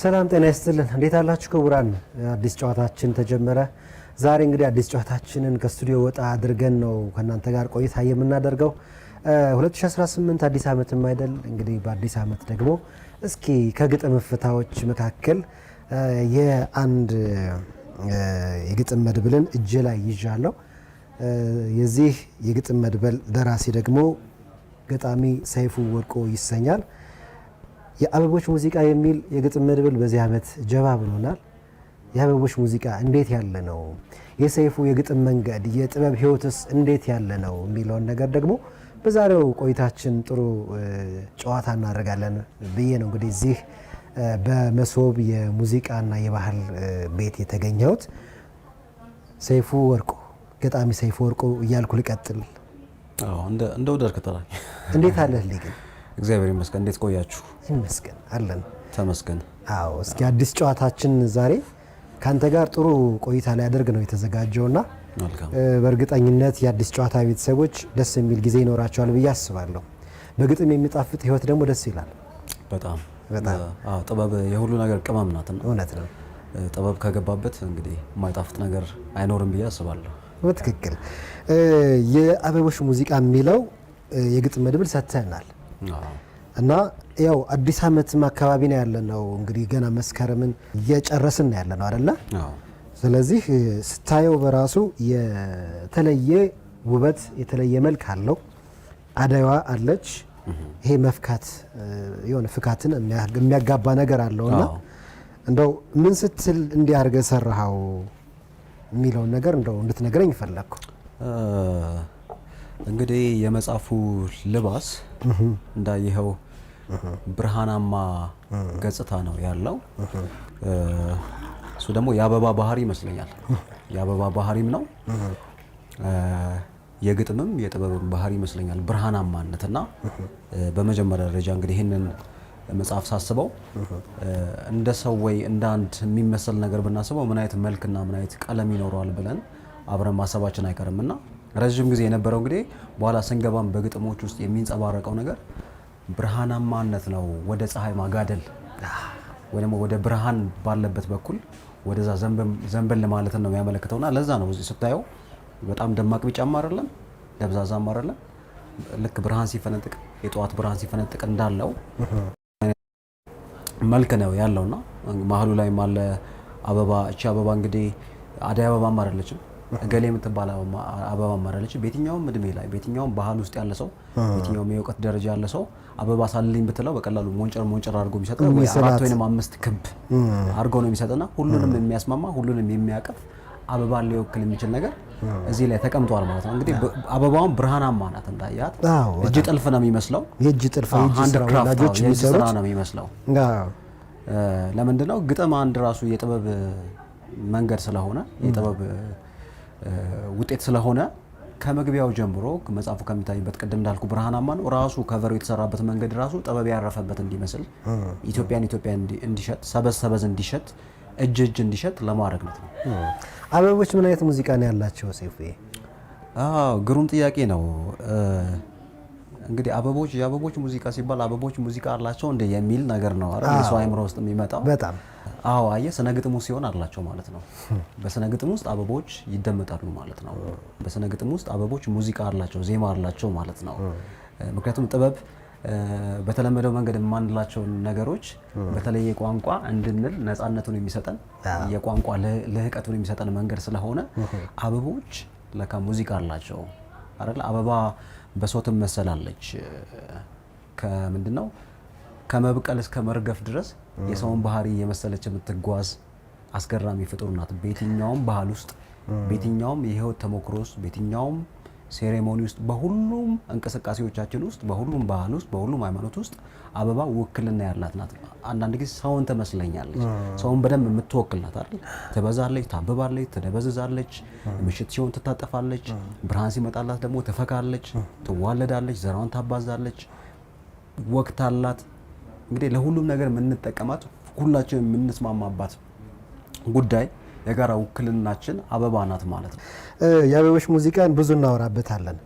ሰላም ጤና ይስጥልን እንዴት አላችሁ ክቡራን አዲስ ጨዋታችን ተጀመረ ዛሬ እንግዲህ አዲስ ጨዋታችንን ከስቱዲዮ ወጣ አድርገን ነው ከናንተ ጋር ቆይታ የምናደርገው 2018 አዲስ ዓመትም አይደል እንግዲህ በአዲስ ዓመት ደግሞ እስኪ ከግጥም ፍታዎች መካከል የአንድ የግጥም መድብልን እጅ ላይ ይዣለሁ የዚህ የግጥም መድበል ደራሲ ደግሞ ገጣሚ ሰይፉ ወርቁ ይሰኛል የአበቦች ሙዚቃ የሚል የግጥም መድብል በዚህ ዓመት ጀባ ብሎናል የአበቦች ሙዚቃ እንዴት ያለ ነው የሰይፉ የግጥም መንገድ የጥበብ ህይወትስ እንዴት ያለ ነው የሚለውን ነገር ደግሞ በዛሬው ቆይታችን ጥሩ ጨዋታ እናደርጋለን ብዬ ነው እንግዲህ እዚህ በመሶብ የሙዚቃና የባህል ቤት የተገኘሁት ሰይፉ ወርቁ ገጣሚ ሰይፉ ወርቁ እያልኩ ልቀጥል እንደው ደርክተራኝ እንዴት አለህልኝ ግን እግዚአብሔር ይመስገን እንዴት ቆያችሁ ይመስገን አለን ተመስገን አዎ እስኪ አዲስ ጨዋታችን ዛሬ ካንተ ጋር ጥሩ ቆይታ ላይ ያደርግ ነው የተዘጋጀውና በእርግጠኝነት የአዲስ ጨዋታ ቤተሰቦች ደስ የሚል ጊዜ ይኖራቸዋል ብዬ አስባለሁ በግጥም የሚጣፍጥ ህይወት ደግሞ ደስ ይላል በጣም አዎ ጥበብ የሁሉ ነገር ቅመም ናትና እውነት ነው ጥበብ ከገባበት እንግዲህ የማይጣፍጥ ነገር አይኖርም ብዬ አስባለሁ በትክክል የአበቦች ሙዚቃ የሚለው የግጥም መድብል ሰጥተናል እና ያው አዲስ ዓመትም አካባቢ ነው ያለነው እንግዲህ ገና መስከረምን እየጨረስን ነው ያለነው አይደለ ስለዚህ ስታየው በራሱ የተለየ ውበት የተለየ መልክ አለው አዳይዋ አለች ይሄ መፍካት የሆነ ፍካትን የሚያጋባ ነገር አለውና እንደው ምን ስትል እንዲያርገ ሰራው የሚለው ነገር እንደው እንድትነግረኝ ፈለኩ እንግዲህ የመጻፉ ልባስ እንዳይኸው ብርሃናማ ገጽታ ነው ያለው እሱ ደግሞ የአበባ ባህሪ ይመስለኛል የአበባ ባህሪም ነው የግጥምም የጥበብም ባህሪ ይመስለኛል ብርሃናማነትና በመጀመሪያ ደረጃ እንግዲህ ይሄንን መጽሐፍ ሳስበው እንደ ሰው ወይ እንደ አንድ የሚመስል ነገር ብናስበው ምን አይነት መልክና ምን አይነት ቀለም ይኖረዋል ብለን አብረን ማሰባችን አይቀርምና ረጅም ጊዜ የነበረው እንግዲህ በኋላ ስንገባም በግጥሞች ውስጥ የሚንጸባረቀው ነገር ብርሃናማነት ነው ወደ ፀሐይ ማጋደል ወይ ደግሞ ወደ ብርሃን ባለበት በኩል ወደዛ ዘንበል ማለት ነው የሚያመለክተውና ለዛ ነው እዚህ ስታየው በጣም ደማቅ ቢጫም አይደለም ደብዛዛም አይደለም ልክ ብርሃን ሲፈነጥቅ የጧት ብርሃን ሲፈነጥቅ እንዳለው መልክ ነው ያለውና ማህሉ ላይ ማለ አበባ እቺ አበባ እንግዲህ አዳይ አበባ ማረለችም ገሌ የምትባል አበባ ማረለች በየትኛውም እድሜ ላይ በየትኛውም ባህል ውስጥ ያለ ሰው በየትኛውም የእውቀት ደረጃ ያለ ሰው አበባ ሳልልኝ ብትለው በቀላሉ ሞንጨር አድርጎ የሚሰጠው ወይ አራት ወይንም አምስት ክብ አድርጎ ነው የሚሰጠና ሁሉንም የሚያስማማ ሁሉንም የሚያቀፍ አበባ ሊወክል የሚችል ነገር እዚህ ላይ ተቀምጧል ማለት ነው እንግዲህ አበባውን ብርሃናማ ናት እንዳያት እጅ ጥልፍ ነው የሚመስለው የእጅ ጥልፍ የእጅ ወላጆች የሚሰሩት ነው የሚመስለው ለምንድነው ግጥም አንድ ራሱ የጥበብ መንገድ ስለሆነ የጥበብ ውጤት ስለሆነ ከመግቢያው ጀምሮ መጽሐፉ ከሚታይበት ቅድም እንዳልኩ ብርሃናማ ነው ራሱ ከቨሩ የተሰራበት መንገድ ራሱ ጥበብ ያረፈበት እንዲመስል ኢትዮጵያን እንዲሸት ሰበዝ እንዲሸት እጅ እንዲሸት ለማድረግ ነው አበቦች ምን አይነት ሙዚቃ ነው ያላቸው ሰይፉዬ ግሩም ጥያቄ ነው እንግዲህ የአበቦች ሙዚቃ ሲባል አበቦች ሙዚቃ አላቸው እንደ የሚል ነገር ነው አይደል ሰው አይምሮ ውስጥ የሚመጣው በጣም አየ ስነ ግጥሙ ሲሆን አላቸው ማለት ነው በስነ ግጥም ውስጥ አበቦች ይደመጣሉ ማለት ነው በስነ ግጥም ውስጥ አበቦች ሙዚቃ አላቸው ዜማ አላቸው ማለት ነው ምክንያቱም ጥበብ በተለመደው መንገድ የማንላቸው ነገሮች በተለየ ቋንቋ እንድንል ነፃነቱን የሚሰጠን የቋንቋ ለህቀቱን የሚሰጠን መንገድ ስለሆነ አበቦች ለካ ሙዚቃ አላቸው አይደል አበባ በሶትም መሰላለች ከምንድነው ከመብቀል እስከ መርገፍ ድረስ የሰውን ባህሪ የመሰለች የምትጓዝ አስገራሚ ፍጡር ናት በየትኛውም ባህል ውስጥ በየትኛውም የህይወት ተሞክሮ ውስጥ በየትኛውም ሴሬሞኒ ውስጥ በሁሉም እንቅስቃሴዎቻችን ውስጥ በሁሉም ባህል ውስጥ በሁሉም ሃይማኖት ውስጥ አበባ ውክልና ያላት ናት አንዳንድ ጊዜ ሰውን ትመስለኛለች ሰውን በደንብ የምትወክል ናት አይደል ትበዛለች ታብባለች ትደበዝዛለች ምሽት ሲሆን ትታጠፋለች ብርሃን ሲመጣላት ደግሞ ትፈካለች ትዋለዳለች ዘራውን ታባዛለች ወቅት አላት እንግዲህ ለሁሉም ነገር የምንጠቀማት ሁላችንም የምንስማማባት ጉዳይ የጋራ ውክልናችን አበባ ናት ማለት ነው የአበቦች ሙዚቃን ብዙ እናወራበታለን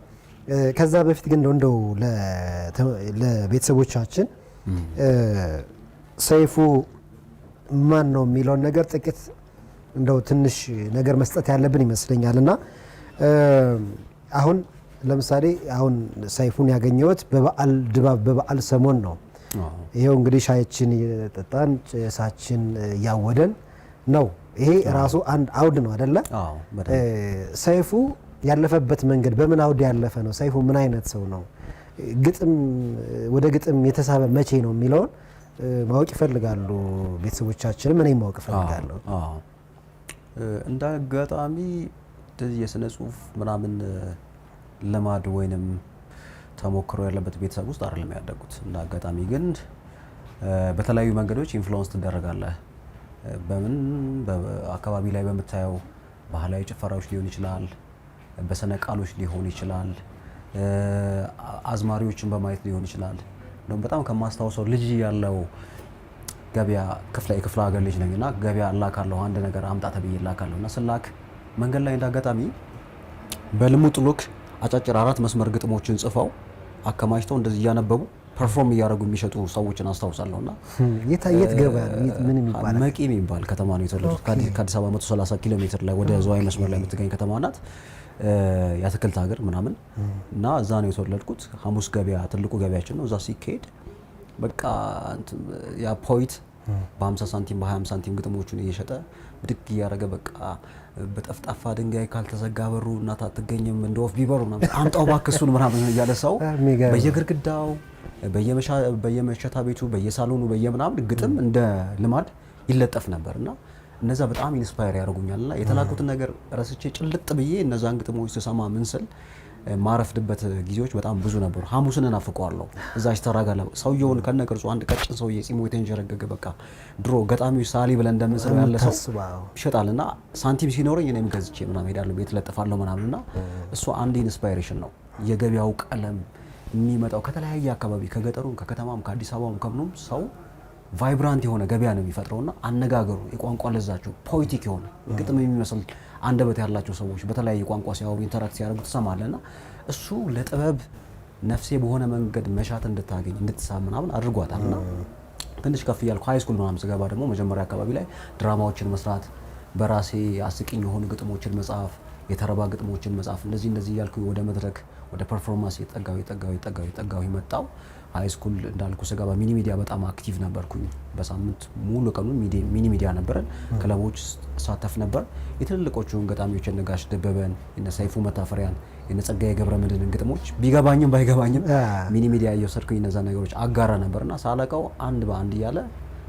ከዛ በፊት ግን እንደው ለቤተሰቦቻችን ሰይፉ ማን ነው የሚለውን ነገር ጥቂት እንደው ትንሽ ነገር መስጠት ያለብን ይመስለኛል። እና አሁን ለምሳሌ አሁን ሰይፉን ያገኘሁት በበዓል ድባብ በበዓል ሰሞን ነው። ይሄው እንግዲህ ሻይችን እየጠጣን ጭሳችን እያወደን ነው። ይሄ ራሱ አንድ አውድ ነው አይደለ? ሰይፉ ያለፈበት መንገድ በምን አውድ ያለፈ ነው? ሰይፉ ምን አይነት ሰው ነው? ግጥም ወደ ግጥም የተሳበ መቼ ነው የሚለውን ማወቅ ይፈልጋሉ ቤተሰቦቻችንም፣ እኔም ማወቅ ይፈልጋለሁ። እንደ አጋጣሚ የስነ ጽሁፍ ምናምን ልማድ ወይንም ተሞክሮ ያለበት ቤተሰብ ውስጥ አይደለም ያደጉት። እንደ አጋጣሚ ግን በተለያዩ መንገዶች ኢንፍሉዌንስ ትደረጋለህ። በምን በአካባቢ ላይ በምታየው ባህላዊ ጭፈራዎች ሊሆን ይችላል፣ በስነ ቃሎች ሊሆን ይችላል፣ አዝማሪዎችን በማየት ሊሆን ይችላል። እንደውም በጣም ከማስታውሰው ልጅ ያለው ገበያ ክፍለ ሀገር ልጅ ነኝና ገበያ እላካለሁ፣ አንድ ነገር አምጣ ተብዬ እላካለሁ እና ስላክ መንገድ ላይ እንዳጋጣሚ በልሙጥ ሉክ አጫጭር 4 መስመር ግጥሞችን ጽፈው አከማችተው እንደዚህ እያነበቡ ፐርፎርም እያደረጉ የሚሸጡ ሰዎችን አስታውሳለሁና የት ገበያ ምን የሚባል መቂ የሚባል ከተማ ነው የተወለዱት። ከአዲስ አበባ 130 ኪሎ ሜትር ላይ ወደ ዝዋይ መስመር ላይ የምትገኝ ከተማ ናት። የአትክልት ሀገር ምናምን እና እዛ ነው የተወለድኩት። ሐሙስ ገበያ ትልቁ ገበያችን ነው። እዛ ሲካሄድ በቃ ያ ፖይት በ50 ሳንቲም በ20 ሳንቲም ግጥሞቹን እየሸጠ ብድግ እያደረገ በቃ በጠፍጣፋ ድንጋይ ካልተዘጋ በሩ እናት አትገኝም እንደ ወፍ ቢበሩ ምናምን አምጣው እባክህ እሱን ምናምን እያለ ሰው በየግድግዳው በየመሸታ ቤቱ በየሳሎኑ በየምናምን ግጥም እንደ ልማድ ይለጠፍ ነበርና እነዛ በጣም ኢንስፓየር ያደርጉኛልና የተላኩትን ነገር ረስቼ ጭልጥ ብዬ እነዛን ግጥሞች ስሰማ ምን ስል ማረፍድበት ጊዜዎች በጣም ብዙ ነበሩ። ሐሙስን እናፍቀዋለሁ። እዛች ተራጋለ ሰውየውን ከነቅርጹ አንድ ቀጭን ሰውዬ ጺሙ የተንጀረገገ በቃ ድሮ ገጣሚው ሳሊ ብለን እንደምንስለው ያለ ሰው ይሸጣልና ሳንቲም ሲኖረኝ እኔም ገዝቼ ምናምን ሄዳለሁ፣ ቤት ለጥፋለሁ ምናምንና እሱ አንድ ኢንስፓይሬሽን ነው። የገበያው ቀለም የሚመጣው ከተለያየ አካባቢ ከገጠሩም ከከተማም ከአዲስ አበባም ከምኑም ሰው ቫይብራንት የሆነ ገበያ ነው የሚፈጥረውና አነጋገሩ የቋንቋ ለዛቸው ፖኤቲክ የሆነ ግጥም የሚመስል አንደበት ያላቸው ሰዎች በተለያየ ቋንቋ ሲያወሩ ኢንተራክት ሲያደርጉ ትሰማለና እሱ ለጥበብ ነፍሴ በሆነ መንገድ መሻት እንድታገኝ እንድትሳብ ምናምን አድርጓታልና ትንሽ ከፍ እያልኩ ሃይ ስኩል ምናምን ስገባ ደግሞ መጀመሪያ አካባቢ ላይ ድራማዎችን መስራት፣ በራሴ አስቂኝ የሆኑ ግጥሞችን መጻፍ፣ የተረባ ግጥሞችን መጻፍ እንደዚህ እያልኩ ወደ መድረክ ወደ ፐርፎርማንስ የጠጋው መጣው። ሃይ ስኩል እንዳልኩ ስገባ ሚኒ ሚዲያ በጣም አክቲቭ ነበርኩኝ። በሳምንት ሙሉ ቀኑን ሚኒ ሚዲያ ነበረን። ክለቦች ሳተፍ ነበር። የትልልቆቹን ገጣሚዎች የነጋሽ ደበበን የነ ሰይፉ መታፈሪያን የነ ጸጋዬ ገብረመድህንን ግጥሞች ቢገባኝም ባይገባኝም ሚኒ ሚዲያ እየወሰድኩኝ እነዛ ነገሮች አጋራ ነበርና ሳለቀው አንድ በአንድ እያለ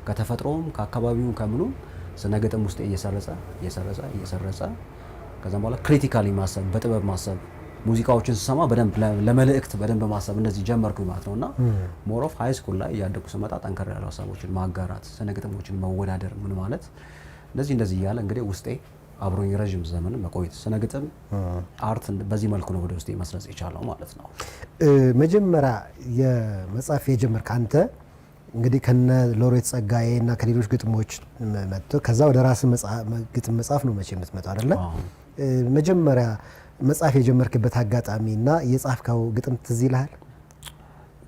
ከተፈጥሮም ከአካባቢው ከምኑም ስነ ግጥም ውስጥ እየሰረጸ ከዛም በኋላ ክሪቲካሊ ማሰብ በጥበብ ማሰብ ሙዚቃዎችን ስሰማ በደንብ ለመልእክት በደንብ ማሰብ እንደዚህ ጀመርኩኝ ማለት ነውና ሞር ኦፍ ሃይ ስኩል ላይ ያደኩ ስመጣ ጠንከር ያሉ ሀሳቦችን ማጋራት፣ ስነ ግጥሞችን መወዳደር ምን ማለት እንደዚህ እያለ እንግዲህ ውስጤ አብሮኝ ረጅም ዘመን መቆየት ስነ ግጥም አርት በዚህ መልኩ ነው ወደ ውስጤ መስረጽ የቻለው ማለት ነው። መጀመሪያ የመጻፍ የጀመርክ አንተ እንግዲህ ከነ ሎሬት ጸጋዬ እና ከሌሎች ግጥሞች መጥቶ ከዛ ወደ ራስ ግጥም መጻፍ ነው መቼ የምትመጣው አይደለ? መጀመሪያ መጻፍ የጀመርክበት አጋጣሚ እና የጻፍከው ግጥም ትዝ ይልሃል?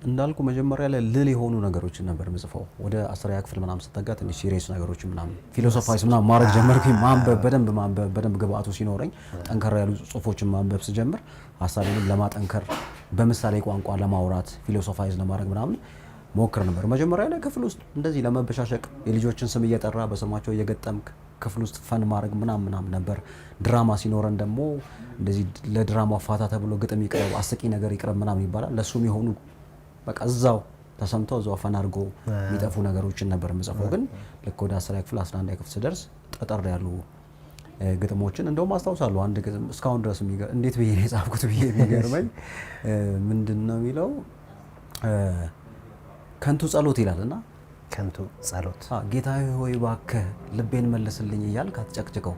እንዳልኩ መጀመሪያ ላይ ልል የሆኑ ነገሮችን ነበር ምጽፈው። ወደ 10ኛ ክፍል ምናምን ስጠጋ ትንሽ ሲሪየስ ነገሮችን ምናምን ፊሎሶፋይስ ምናምን ማድረግ ጀመርኩኝ። በደንብ ግብአቱ ሲኖረኝ ጠንከር ያሉ ጽሁፎችን ማንበብ ስጀምር ሀሳቤንም ለማጠንከር በምሳሌ ቋንቋ ለማውራት ፊሎሶፋይዝ ለማድረግ ምናምን ሞክር ነበር። መጀመሪያ ላይ ክፍል ውስጥ እንደዚህ ለመበሻሸቅ የልጆችን ስም እየጠራ በስማቸው እየገጠምክ ክፍል ውስጥ ፈን ማድረግ ምናምን ነበር። ድራማ ሲኖረን ደግሞ እንደዚህ ለድራማው ፋታ ተብሎ ግጥም ይቅረብ፣ አስቂ ነገር ይቅረብ ምናምን ይባላል። ለሱም የሆኑ በቃ እዛው ተሰምተው እዛው ፈን አድርጎ የሚጠፉ ነገሮችን ነበር የምጽፈው። ግን ልክ ወደ 10ኛ ክፍል 11ኛ ክፍል ስደርስ ጠጠር ያሉ ግጥሞችን እንደውም አስታውሳለሁ። አንድ ግጥም እስካሁን ድረስ እንዴት ብዬ ነው የጻፍኩት ብዬ የሚገርመኝ ምንድን ነው የሚለው ከንቱ ጸሎት ይላልና ከንቱ ጸሎት ጌታዬ ሆይ እባክህ ልቤን መልስልኝ እያልክ አትጨቅጭቀው፣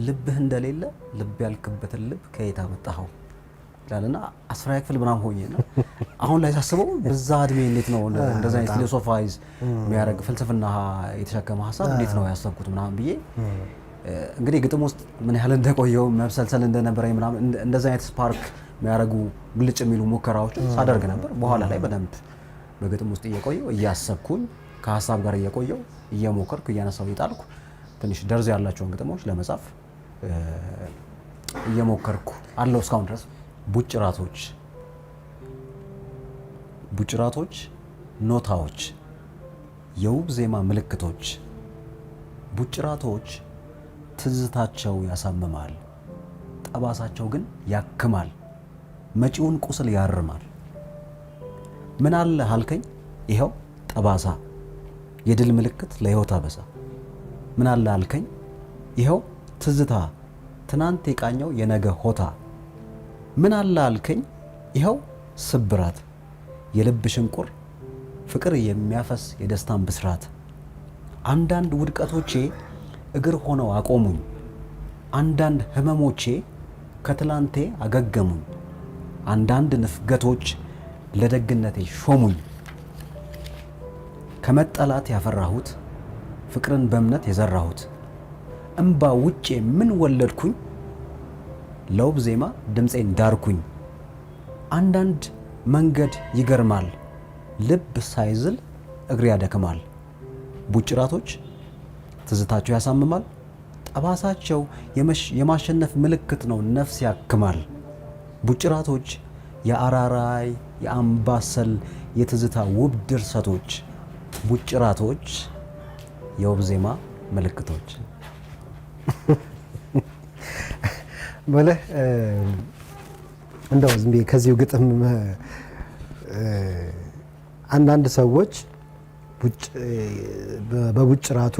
ልብህ እንደሌለ ልብ ያልክበትን ልብ ከየት አመጣኸው ይላልና 10ኛ ክፍል ምናምን ሆኜ ነው አሁን ላይ ሳስበው በዛ እድሜ እንዴት ነው እንደዛ አይነት ፊሎሶፋይዝ የሚያደርግ ፍልስፍና የተሸከመ ሀሳብ እንዴት ነው ያሰብኩት ምናምን ብዬ እንግዲህ ግጥም ውስጥ ምን ያህል እንደቆየው መብሰልሰል እንደነበረኝ ምናምን እንደዛ አይነት ስፓርክ የሚያደርጉ ግልጭ የሚሉ ሙከራዎች ሳደርግ ነበር። በኋላ ላይ በደንብ በግጥም ውስጥ እየቆየው እያሰብኩኝ ከሀሳብ ጋር እየቆየው እየሞከርኩ እያነሳው እየጣልኩ ትንሽ ደርዝ ያላቸውን ግጥሞች ለመጻፍ እየሞከርኩ አለው እስካሁን ድረስ። ቡጭራቶች ኖታዎች፣ የውብ ዜማ ምልክቶች። ቡጭራቶች ትዝታቸው ያሳምማል፣ ጠባሳቸው ግን ያክማል፣ መጪውን ቁስል ያርማል። ምን አለ አልከኝ ይኸው ጠባሳ፣ የድል ምልክት ለሕይወት አበሳ። ምን አለ አልከኝ ይኸው ትዝታ፣ ትናንት የቃኘው የነገ ሆታ። ምን አለ አልከኝ ይኸው ስብራት፣ የልብ ሽንቁር ፍቅር የሚያፈስ የደስታን ብስራት። አንዳንድ ውድቀቶቼ እግር ሆነው አቆሙኝ፣ አንዳንድ ህመሞቼ ከትላንቴ አገገሙኝ። አንዳንድ ንፍገቶች ለደግነቴ ሾሙኝ። ከመጠላት ያፈራሁት ፍቅርን በእምነት የዘራሁት። እምባ ውጬ ምን ወለድኩኝ፣ ለውብ ዜማ ድምፄን ዳርኩኝ። አንዳንድ መንገድ ይገርማል፣ ልብ ሳይዝል እግር ያደክማል። ቡጭራቶች ትዝታቸው ያሳምማል፣ ጠባሳቸው የማሸነፍ ምልክት ነው፣ ነፍስ ያክማል። ቡጭራቶች የአራራይ የአምባሰል የትዝታ ውብ ድርሰቶች። ቡጭራቶች የውብ ዜማ ምልክቶች። ማለት እንደው ዝም ብዬ ከዚሁ ግጥም አንዳንድ ሰዎች በቡጭራቱ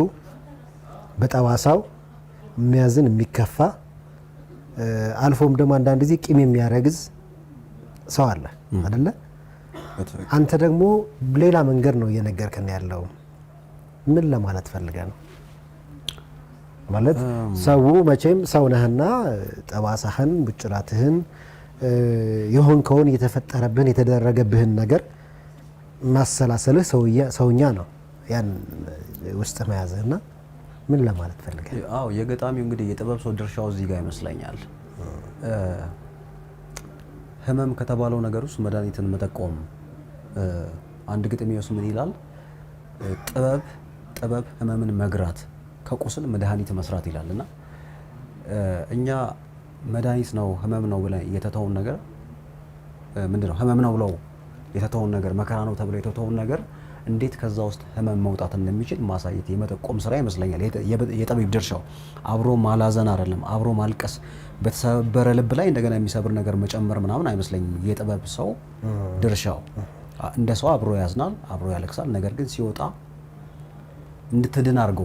በጠባሳው የሚያዝን የሚከፋ አልፎም ደግሞ አንዳንድ ጊዜ ቂም የሚያረግዝ ሰው አለ አይደለ? አንተ ደግሞ ሌላ መንገድ ነው እየነገርከን ያለው። ምን ለማለት ፈልገ ነው? ማለት ሰው መቼም ሰው ነህና ጠባሳህን፣ ቡጭራትህን፣ የሆንከውን የተፈጠረብህን የተደረገብህን ነገር ማሰላሰልህ ሰውኛ ነው ያን ውስጥ መያዝህና ምን ለማለት ፈልገ? አዎ የገጣሚው እንግዲህ የጥበብ ሰው ድርሻው እዚህ ጋር ይመስለኛል። ህመም ከተባለው ነገር ውስጥ መድኃኒትን መጠቆም። አንድ ግጥም ይወስ ምን ይላል? ጥበብ ህመምን መግራት ከቁስል መድኃኒት መስራት ይላልና እኛ መድኃኒት ነው ህመም ነው ብለን የተተውን ነገር ምንድነው ህመም ነው ብለው የተተውን ነገር መከራ ነው ተብሎ የተተውን ነገር እንዴት ከዛ ውስጥ ህመም መውጣት እንደሚችል ማሳየት የመጠቆም ስራ ይመስለኛል የጠቢብ ድርሻው። አብሮ ማላዘን አይደለም፣ አብሮ ማልቀስ፣ በተሰበረ ልብ ላይ እንደገና የሚሰብር ነገር መጨመር ምናምን አይመስለኝም የጥበብ ሰው ድርሻው። እንደ ሰው አብሮ ያዝናል፣ አብሮ ያለቅሳል። ነገር ግን ሲወጣ እንድትድን አድርጎ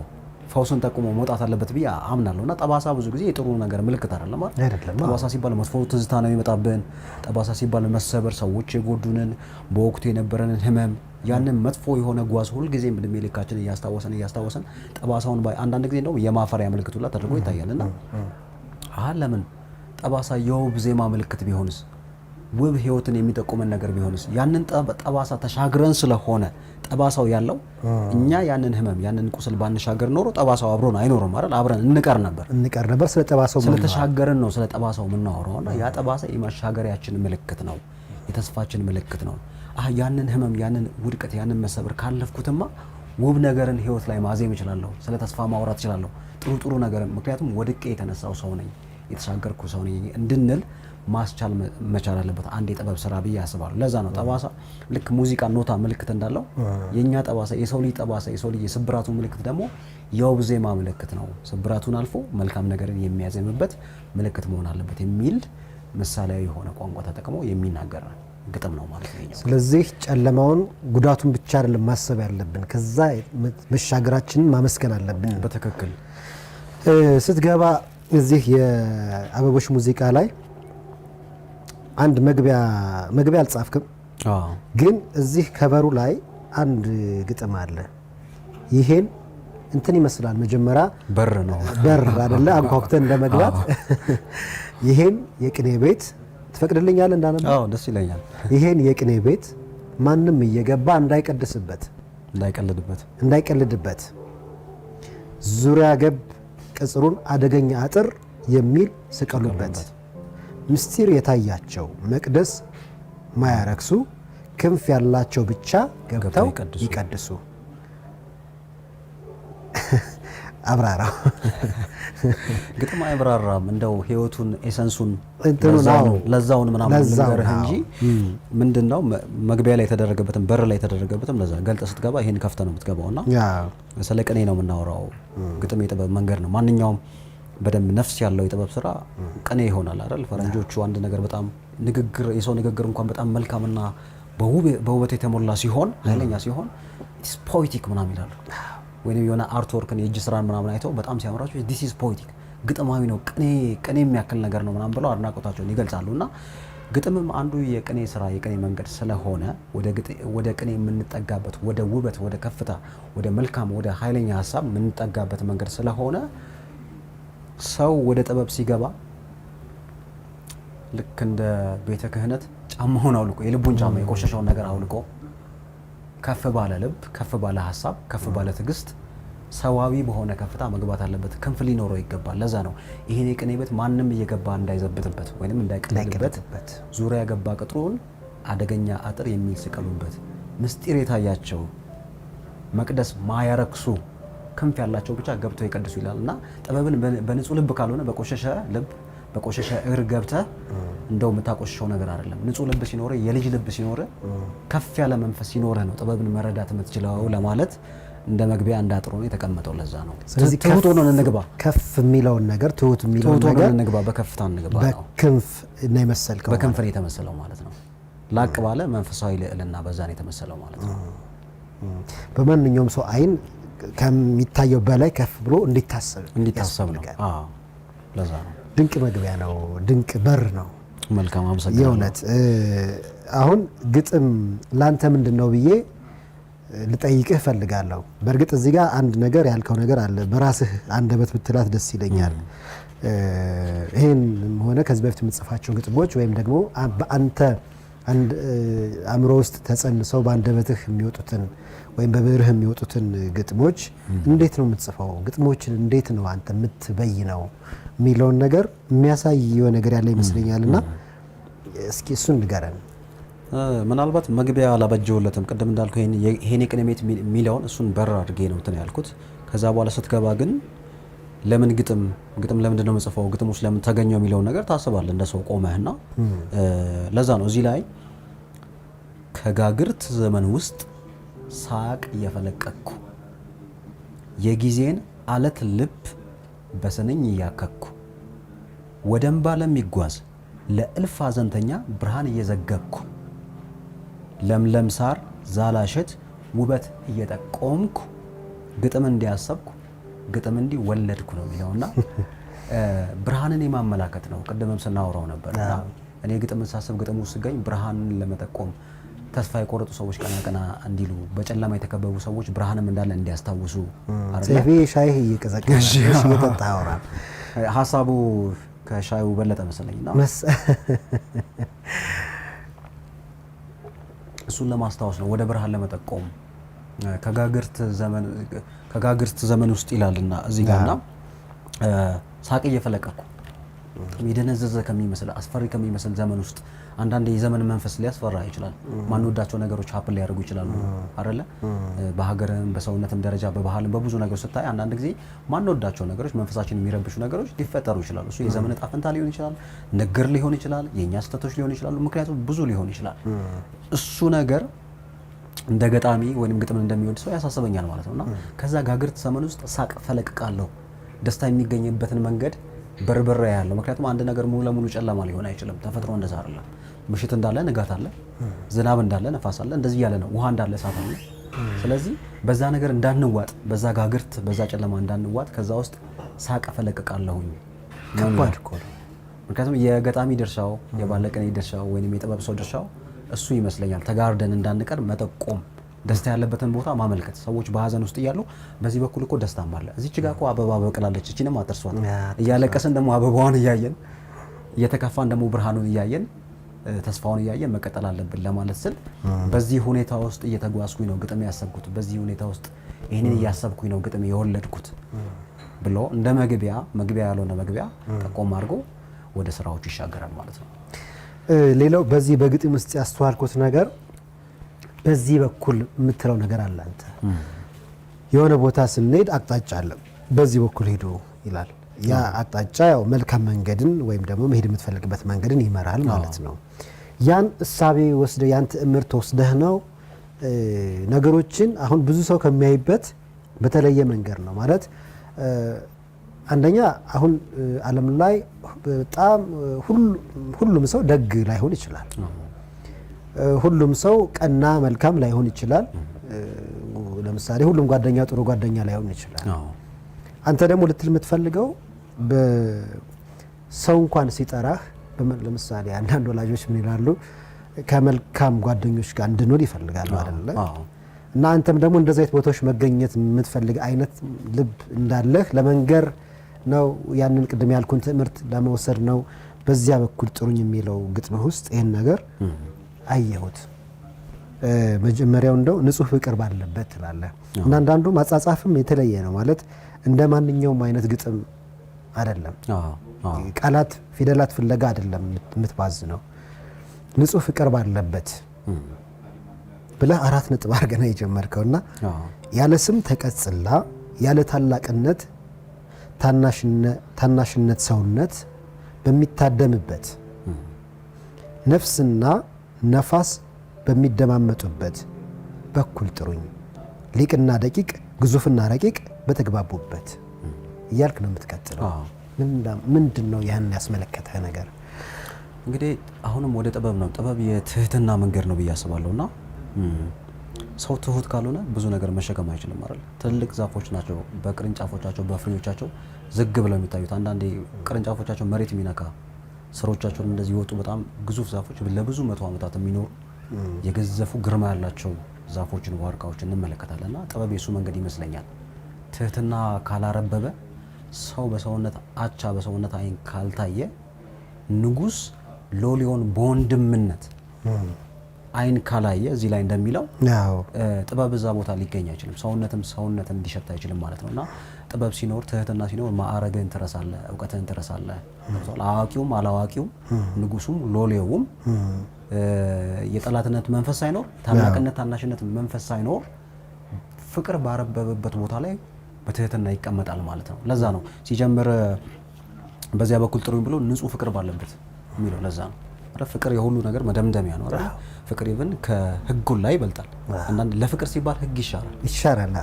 ፈውስን ጠቁሞ መውጣት አለበት ብዬ አምናለሁ። እና ጠባሳ ብዙ ጊዜ የጥሩ ነገር ምልክት አይደለም አይደለም። ጠባሳ ሲባል መጥፎ ትዝታ ነው የሚመጣብን። ጠባሳ ሲባል መሰበር፣ ሰዎች የጎዱንን በወቅቱ የነበረንን ህመም፣ ያንን መጥፎ የሆነ ጓዝ ሁልጊዜም እድሜ ልካችን እያስታወሰን ጠባሳውን አንዳንድ ጊዜ እንደውም የማፈሪያ ምልክት ሁላ ተደርጎ ይታያልና ለምን ጠባሳ የውብ ዜማ ምልክት ቢሆንስ? ውብ ህይወትን የሚጠቁመን ነገር ቢሆንስ? ያንን ጠባሳ ተሻግረን ስለሆነ ጠባሳው ያለው እኛ ያንን ህመም ያንን ቁስል ባንሻገር ኖሮ ጠባሳው አብሮን አይኖርም አይደል? አብረን እንቀር ነበር። ስለ ጠባሳው ስለተሻገረን ነው ስለ ጠባሳው የምናወራውና ያ ጠባሳ የማሻገሪያችን ምልክት ነው፣ የተስፋችን ምልክት ነው። ያንን ህመም ያንን ውድቀት ያንን መሰበር ካለፍኩትማ ውብ ነገርን ህይወት ላይ ማዜም እችላለሁ፣ ስለ ተስፋ ማውራት እችላለሁ፣ ጥሩ ነገር። ምክንያቱም ወድቄ የተነሳው ሰው ነኝ፣ የተሻገርኩ ሰው ነኝ እንድንል ማስቻል መቻል አለበት አንድ የጥበብ ስራ ብዬ አስባለሁ። ለዛ ነው ጠባሳ ልክ ሙዚቃ ኖታ ምልክት እንዳለው የኛ ጠባሳ የሰው ልጅ ጠባሳ የሰው ልጅ የስብራቱ ምልክት ደግሞ የውብ ዜማ ምልክት ነው። ስብራቱን አልፎ መልካም ነገርን የሚያዜምበት ምልክት መሆን አለበት የሚል ምሳሌያዊ የሆነ ቋንቋ ተጠቅሞ የሚናገር ግጥም ነው ማለት ነው። ስለዚህ ጨለማውን ጉዳቱን ብቻ አይደለም ማሰብ ያለብን፣ ከዛ መሻገራችንን ማመስገን አለብን። በትክክል ስትገባ እዚህ የአበቦች ሙዚቃ ላይ አንድ መግቢያ አልጻፍክም፣ ግን እዚህ ከበሩ ላይ አንድ ግጥም አለ። ይሄን እንትን ይመስላል መጀመሪያ በር አይደለ አንኳኩተን እንደመግባት ይሄን የቅኔ ቤት ትፈቅድልኛለህ እንዳነባ? አዎ ደስ ይለኛል። ይሄን የቅኔ ቤት ማንም እየገባ እንዳይቀልድበት ዙሪያ ገብ ቅጽሩን አደገኛ አጥር የሚል ስቀሉበት፣ ምስጢር የታያቸው መቅደስ ማያረክሱ ክንፍ ያላቸው ብቻ ገብተው ይቀድሱ። አብራራው። ግጥም አይብራራም፣ እንደው ህይወቱን ኤሰንሱን ለዛውን ምናምን ነገርህ እንጂ ምንድነው መግቢያ ላይ የተደረገበትን በር ላይ የተደረገበትን ለዛ ገልጠ ስትገባ ይሄን ከፍተ ነው የምትገባውና ስለ ቅኔ ነው የምናወራው። ግጥም የጥበብ መንገድ ነው። ማንኛውም በደንብ ነፍስ ያለው የጥበብ ስራ ቅኔ ይሆናል አይደል? ፈረንጆቹ አንድ ነገር በጣም ንግግር የሰው ንግግር እንኳን በጣም መልካምና በውበት የተሞላ ሲሆን ኃይለኛ ሲሆን ኢትስ ፖኤቲክ ምናምን ይላሉ። ወይንም የሆነ አርት ወርክን የእጅ ስራን ምናምን አይተው በጣም ሲያምራቸው ዲስ ኢዝ ፖኤቲክ ግጥማዊ ነው ቅኔ የሚያክል ነገር ነው ምናምን ብለው አድናቆታቸውን ይገልጻሉና ግጥምም አንዱ የቅኔ ስራ የቅኔ መንገድ ስለሆነ ወደ ቅኔ የምንጠጋበት ወደ ውበት፣ ወደ ከፍታ፣ ወደ መልካም፣ ወደ ኃይለኛ ሀሳብ የምንጠጋበት መንገድ ስለሆነ ሰው ወደ ጥበብ ሲገባ ልክ እንደ ቤተ ክህነት ጫማውን አውልቆ የልቡን ጫማ የቆሸሸውን ነገር አውልቆ ከፍ ባለ ልብ፣ ከፍ ባለ ሀሳብ፣ ከፍ ባለ ትዕግስት ሰዋዊ በሆነ ከፍታ መግባት አለበት። ክንፍ ሊኖረው ይገባል። ለዛ ነው ይሄን የቅኔ ቤት ማንም እየገባ እንዳይዘብትበት ወይንም እንዳይቀልድበት ዙሪያ ገባ ቅጥሩን አደገኛ አጥር የሚስቀሉበት ምስጢር የታያቸው መቅደስ ማያረክሱ ክንፍ ያላቸው ብቻ ገብተው ይቀድሱ ይላልና ጥበብን በንጹህ ልብ ካልሆነ በቆሸሸ ልብ በቆሸሸ እግር ገብተህ እንደው የምታቆሽሸው ነገር አይደለም። ንጹህ ልብ ሲኖር የልጅ ልብ ሲኖር ከፍ ያለ መንፈስ ሲኖር ነው ጥበብን መረዳት የምትችለው ለማለት እንደ መግቢያ እንዳጥሩ ነው የተቀመጠው። ለዛ ነው ስለዚህ ትሁት ሆነን እንግባ፣ ከፍ የሚለውን ነገር ትሁት የሚለውን ነገር እንግባ፣ በከፍታ እንግባ ነው። በክንፍ ነው የመሰልከው፣ በክንፍ ነው የተመሰለው ማለት ነው። ላቅ ባለ መንፈሳዊ ልዕልና በዛ ነው የተመሰለው ማለት ነው። በማንኛውም ሰው አይን ከሚታየው በላይ ከፍ ብሎ እንዲታሰብ ነው። አዎ ለዛ ነው ድንቅ መግቢያ ነው፣ ድንቅ በር ነው። መልካም አመሰግናለሁ። የእውነት አሁን ግጥም ላንተ ምንድነው ብዬ ልጠይቅህ ፈልጋለሁ። በእርግጥ እዚህ ጋር አንድ ነገር ያልከው ነገር አለ፣ በራስህ አንደበት ብትላት ደስ ይለኛል። ይሄን ሆነ ከዚህ በፊት የምትጽፋቸው ግጥሞች ወይም ደግሞ በአንተ አእምሮ ውስጥ ተጸንሰው በአንደበትህ የሚወጡትን ወይም በብዕርህ የሚወጡትን ግጥሞች እንዴት ነው የምትጽፈው? ግጥሞችን እንዴት ነው አንተ የምትበይነው የሚለውን ነገር የሚያሳይ የሆነ ነገር ያለ ይመስለኛልና እስኪ እሱን ንገረን። ምናልባት መግቢያ አላበጀውለትም። ቅድም እንዳልኩ ይሄን የቅኔ ቤት የሚለውን እሱን በር አድርጌ ነው እንትን ያልኩት። ከዛ በኋላ ስትገባ ግን ለምን ግጥም ለምንድን ነው የምጽፈው፣ ግጥም ውስጥ ለምን ተገኘው የሚለውን ነገር ታስባለህ እንደ ሰው ቆመህና ለዛ ነው እዚህ ላይ ከጋግርት ዘመን ውስጥ ሳቅ እየፈለቀኩ የጊዜን አለት ልብ በስንኝ እያከኩ ወደንባ ለሚጓዝ ለእልፍ ሐዘንተኛ ብርሃን እየዘገብኩ ለምለም ሳር ዛላሸት ውበት እየጠቆምኩ ግጥም እንዲያሰብኩ ግጥም እንዲወለድኩ ነው የሚለውና ብርሃንን የማመላከት ነው። ቅድምም ስናወራው ነበር። እኔ ግጥም ሳስብ ግጥም ውስጥ ስገኝ ብርሃንን ለመጠቆም ተስፋ የቆረጡ ሰዎች ቀና ቀና እንዲሉ፣ በጨለማ የተከበቡ ሰዎች ብርሃንም እንዳለ እንዲያስታውሱ ሴፊ ሻይ እየቀዘቀዘ እየጠጣ ያወራል። ሀሳቡ ከሻዩ በለጠ መሰለኝና እሱን ለማስታወስ ነው፣ ወደ ብርሃን ለመጠቆም ከጋግርት ዘመን ውስጥ ይላልና እዚህ ጋርና ሳቅ እየፈለቀኩ የደነዘዘ ከሚመስል አስፈሪ ከሚመስል ዘመን ውስጥ አንዳንድ የዘመን መንፈስ ሊያስፈራ ይችላል። ማንወዳቸው ነገሮች ሀፕን ሊያደርጉ ይችላሉ አይደለ? በሀገርም በሰውነትም ደረጃ በባህልም በብዙ ነገሮች ስታይ አንዳንድ ጊዜ ማንወዳቸው ነገሮች መንፈሳችን የሚረብሹ ነገሮች ሊፈጠሩ ይችላሉ። እሱ የዘመን ዕጣ ፈንታ ሊሆን ይችላል፣ ነገር ሊሆን ይችላል፣ የእኛ ስህተቶች ሊሆን ይችላሉ። ምክንያቱም ብዙ ሊሆን ይችላል። እሱ ነገር እንደ ገጣሚ ወይም ግጥምን እንደሚወድ ሰው ያሳስበኛል ማለት ነውና ከዛ ጋግርት ዘመን ውስጥ ሳቅ ፈለቅቃለሁ። ደስታ የሚገኝበትን መንገድ በርበራ ያለው። ምክንያቱም አንድ ነገር ሙሉ ለሙሉ ጨለማ ሊሆን አይችልም። ተፈጥሮ እንደዛ አይደለም። ምሽት እንዳለ ንጋት አለ፣ ዝናብ እንዳለ ነፋስ አለ፣ እንደዚህ ያለ ነው። ውሃ እንዳለ እሳት አለ። ስለዚህ በዛ ነገር እንዳንዋጥ፣ በዛ ጋግርት በዛ ጨለማ እንዳንዋጥ ከዛ ውስጥ ሳቅ ፈለቅቃለሁኝ። ከባድ እኮ ነው። ምክንያቱም የገጣሚ ድርሻው የባለቅኔ ድርሻው ወይንም የጥበብ ሰው ድርሻው እሱ ይመስለኛል። ተጋርደን እንዳንቀር መጠቆም፣ ደስታ ያለበትን ቦታ ማመልከት። ሰዎች በሀዘን ውስጥ እያሉ በዚህ በኩል እኮ ደስታም አለ፣ እዚች ጋር እኮ አበባ በቅላለች፣ እቺንም አጥርሷት። እያለቀስን ደግሞ አበባዋን እያየን እየተከፋን ደግሞ ብርሃኑን እያየን ተስፋውን እያየን መቀጠል አለብን ለማለት ስል በዚህ ሁኔታ ውስጥ እየተጓዝኩኝ ነው ግጥም ያሰብኩት፣ በዚህ ሁኔታ ውስጥ ይህንን እያሰብኩኝ ነው ግጥም የወለድኩት ብሎ እንደ መግቢያ ያልሆነ መግቢያ ጠቆም አድርጎ ወደ ስራዎቹ ይሻገራል ማለት ነው። ሌላው በዚህ በግጥም ውስጥ ያስተዋልኩት ነገር በዚህ በኩል የምትለው ነገር አለ። አንተ የሆነ ቦታ ስንሄድ አቅጣጫ አለ። በዚህ በኩል ሄዱ ይላል። ያ አቅጣጫ ያው መልካም መንገድን ወይም ደግሞ መሄድ የምትፈልግበት መንገድን ይመራል ማለት ነው። ያን እሳቤ ወስደ ያን ትምህርት ወስደህ ነው ነገሮችን አሁን ብዙ ሰው ከሚያይበት በተለየ መንገድ ነው ማለት አንደኛ አሁን ዓለም ላይ በጣም ሁሉም ሰው ደግ ላይሆን ይችላል። ሁሉም ሰው ቀና መልካም ላይሆን ይችላል። ለምሳሌ ሁሉም ጓደኛ ጥሩ ጓደኛ ላይሆን ይችላል። አንተ ደግሞ ልትል የምትፈልገው በሰው እንኳን ሲጠራህ ለምሳሌ አንዳንድ ወላጆች ምን ይላሉ ከመልካም ጓደኞች ጋር እንድንሆን ይፈልጋሉ አይደለ? እና አንተም ደግሞ እንደዚህ አይነት ቦታዎች መገኘት የምትፈልግ አይነት ልብ እንዳለህ ለመንገር ነው። ያንን ቅድም ያልኩን ትምህርት ለመውሰድ ነው በዚያ በኩል ጥሩኝ የሚለው ግጥምህ ውስጥ ይሄን ነገር አየሁት። መጀመሪያው እንደው ንጹህ ፍቅር ባለበት ትላለህ እና አንዳንዱ ማጻጻፍም የተለየ ነው ማለት እንደ ማንኛውም አይነት ግጥም አይደለም። ቃላት ፊደላት ፍለጋ አይደለም የምትባዝ ነው። ንጹህ ፍቅር ባለበት ብለህ 4 ነጥብ አድርገህ ነው የጀመርከውና ያለ ስም ተቀጽላ ያለ ታላቅነት ታናሽነት ሰውነት በሚታደምበት ነፍስና ነፋስ በሚደማመጡበት በኩል ጥሩኝ ሊቅና ደቂቅ ግዙፍና ረቂቅ በተግባቡበት እያልክ ነው የምትቀጥለው። ምንድን ነው ያን ያስመለከተህ ነገር? እንግዲህ አሁንም ወደ ጥበብ ነው። ጥበብ የትህትና መንገድ ነው ብዬ አስባለሁና ሰው ትሁት ካልሆነ ብዙ ነገር መሸከም አይችልም አይደል? ትልቅ ዛፎች ናቸው በቅርንጫፎቻቸው በፍሬዎቻቸው ዝግ ብለው የሚታዩት። አንዳንዴ ቅርንጫፎቻቸው መሬት የሚነካ ስሮቻቸው እንደዚህ ይወጡ በጣም ግዙፍ ዛፎች ለብዙ መቶ ዓመታት የሚኖሩ የገዘፉ ግርማ ያላቸው ዛፎችን ዋርካዎችን እንመለከታለንና ጥበብ የሱ መንገድ ይመስለኛል። ትህትና ካላረበበ ሰው በሰውነት አቻ በሰውነት አይን ካልታየ ንጉስ ሎሊዮን በወንድምነት አይን ካላየ እዚህ ላይ እንደሚለው ጥበብ እዛ ቦታ ሊገኝ አይችልም። ሰውነትን እንዲሸት አይችልም ማለት ነውና ጥበብ ሲኖር ትህትና ሲኖር ማዕረግን ትረሳለህ፣ እውቀትን ትረሳለህ። አዋቂውም አላዋቂውም ንጉሱም ሎሌውም የጠላትነት መንፈስ ሳይኖር ታላቅነት ታናሽነት መንፈስ ሳይኖር ፍቅር ባረበበበት ቦታ ላይ በትህትና ይቀመጣል ማለት ነው። ለዛ ነው ሲጀምር በዚያ በኩል ጥሩኝ ብሎ ንጹህ ፍቅር ባለበት የሚለው ለዛ ነው። ፍቅር የሁሉ ነገር መደምደሚያ ነው አይደል? ፍቅር ይብን ከህጉ ላይ ይበልጣል። አንዳንድ ለፍቅር ሲባል ህግ ይሻራል።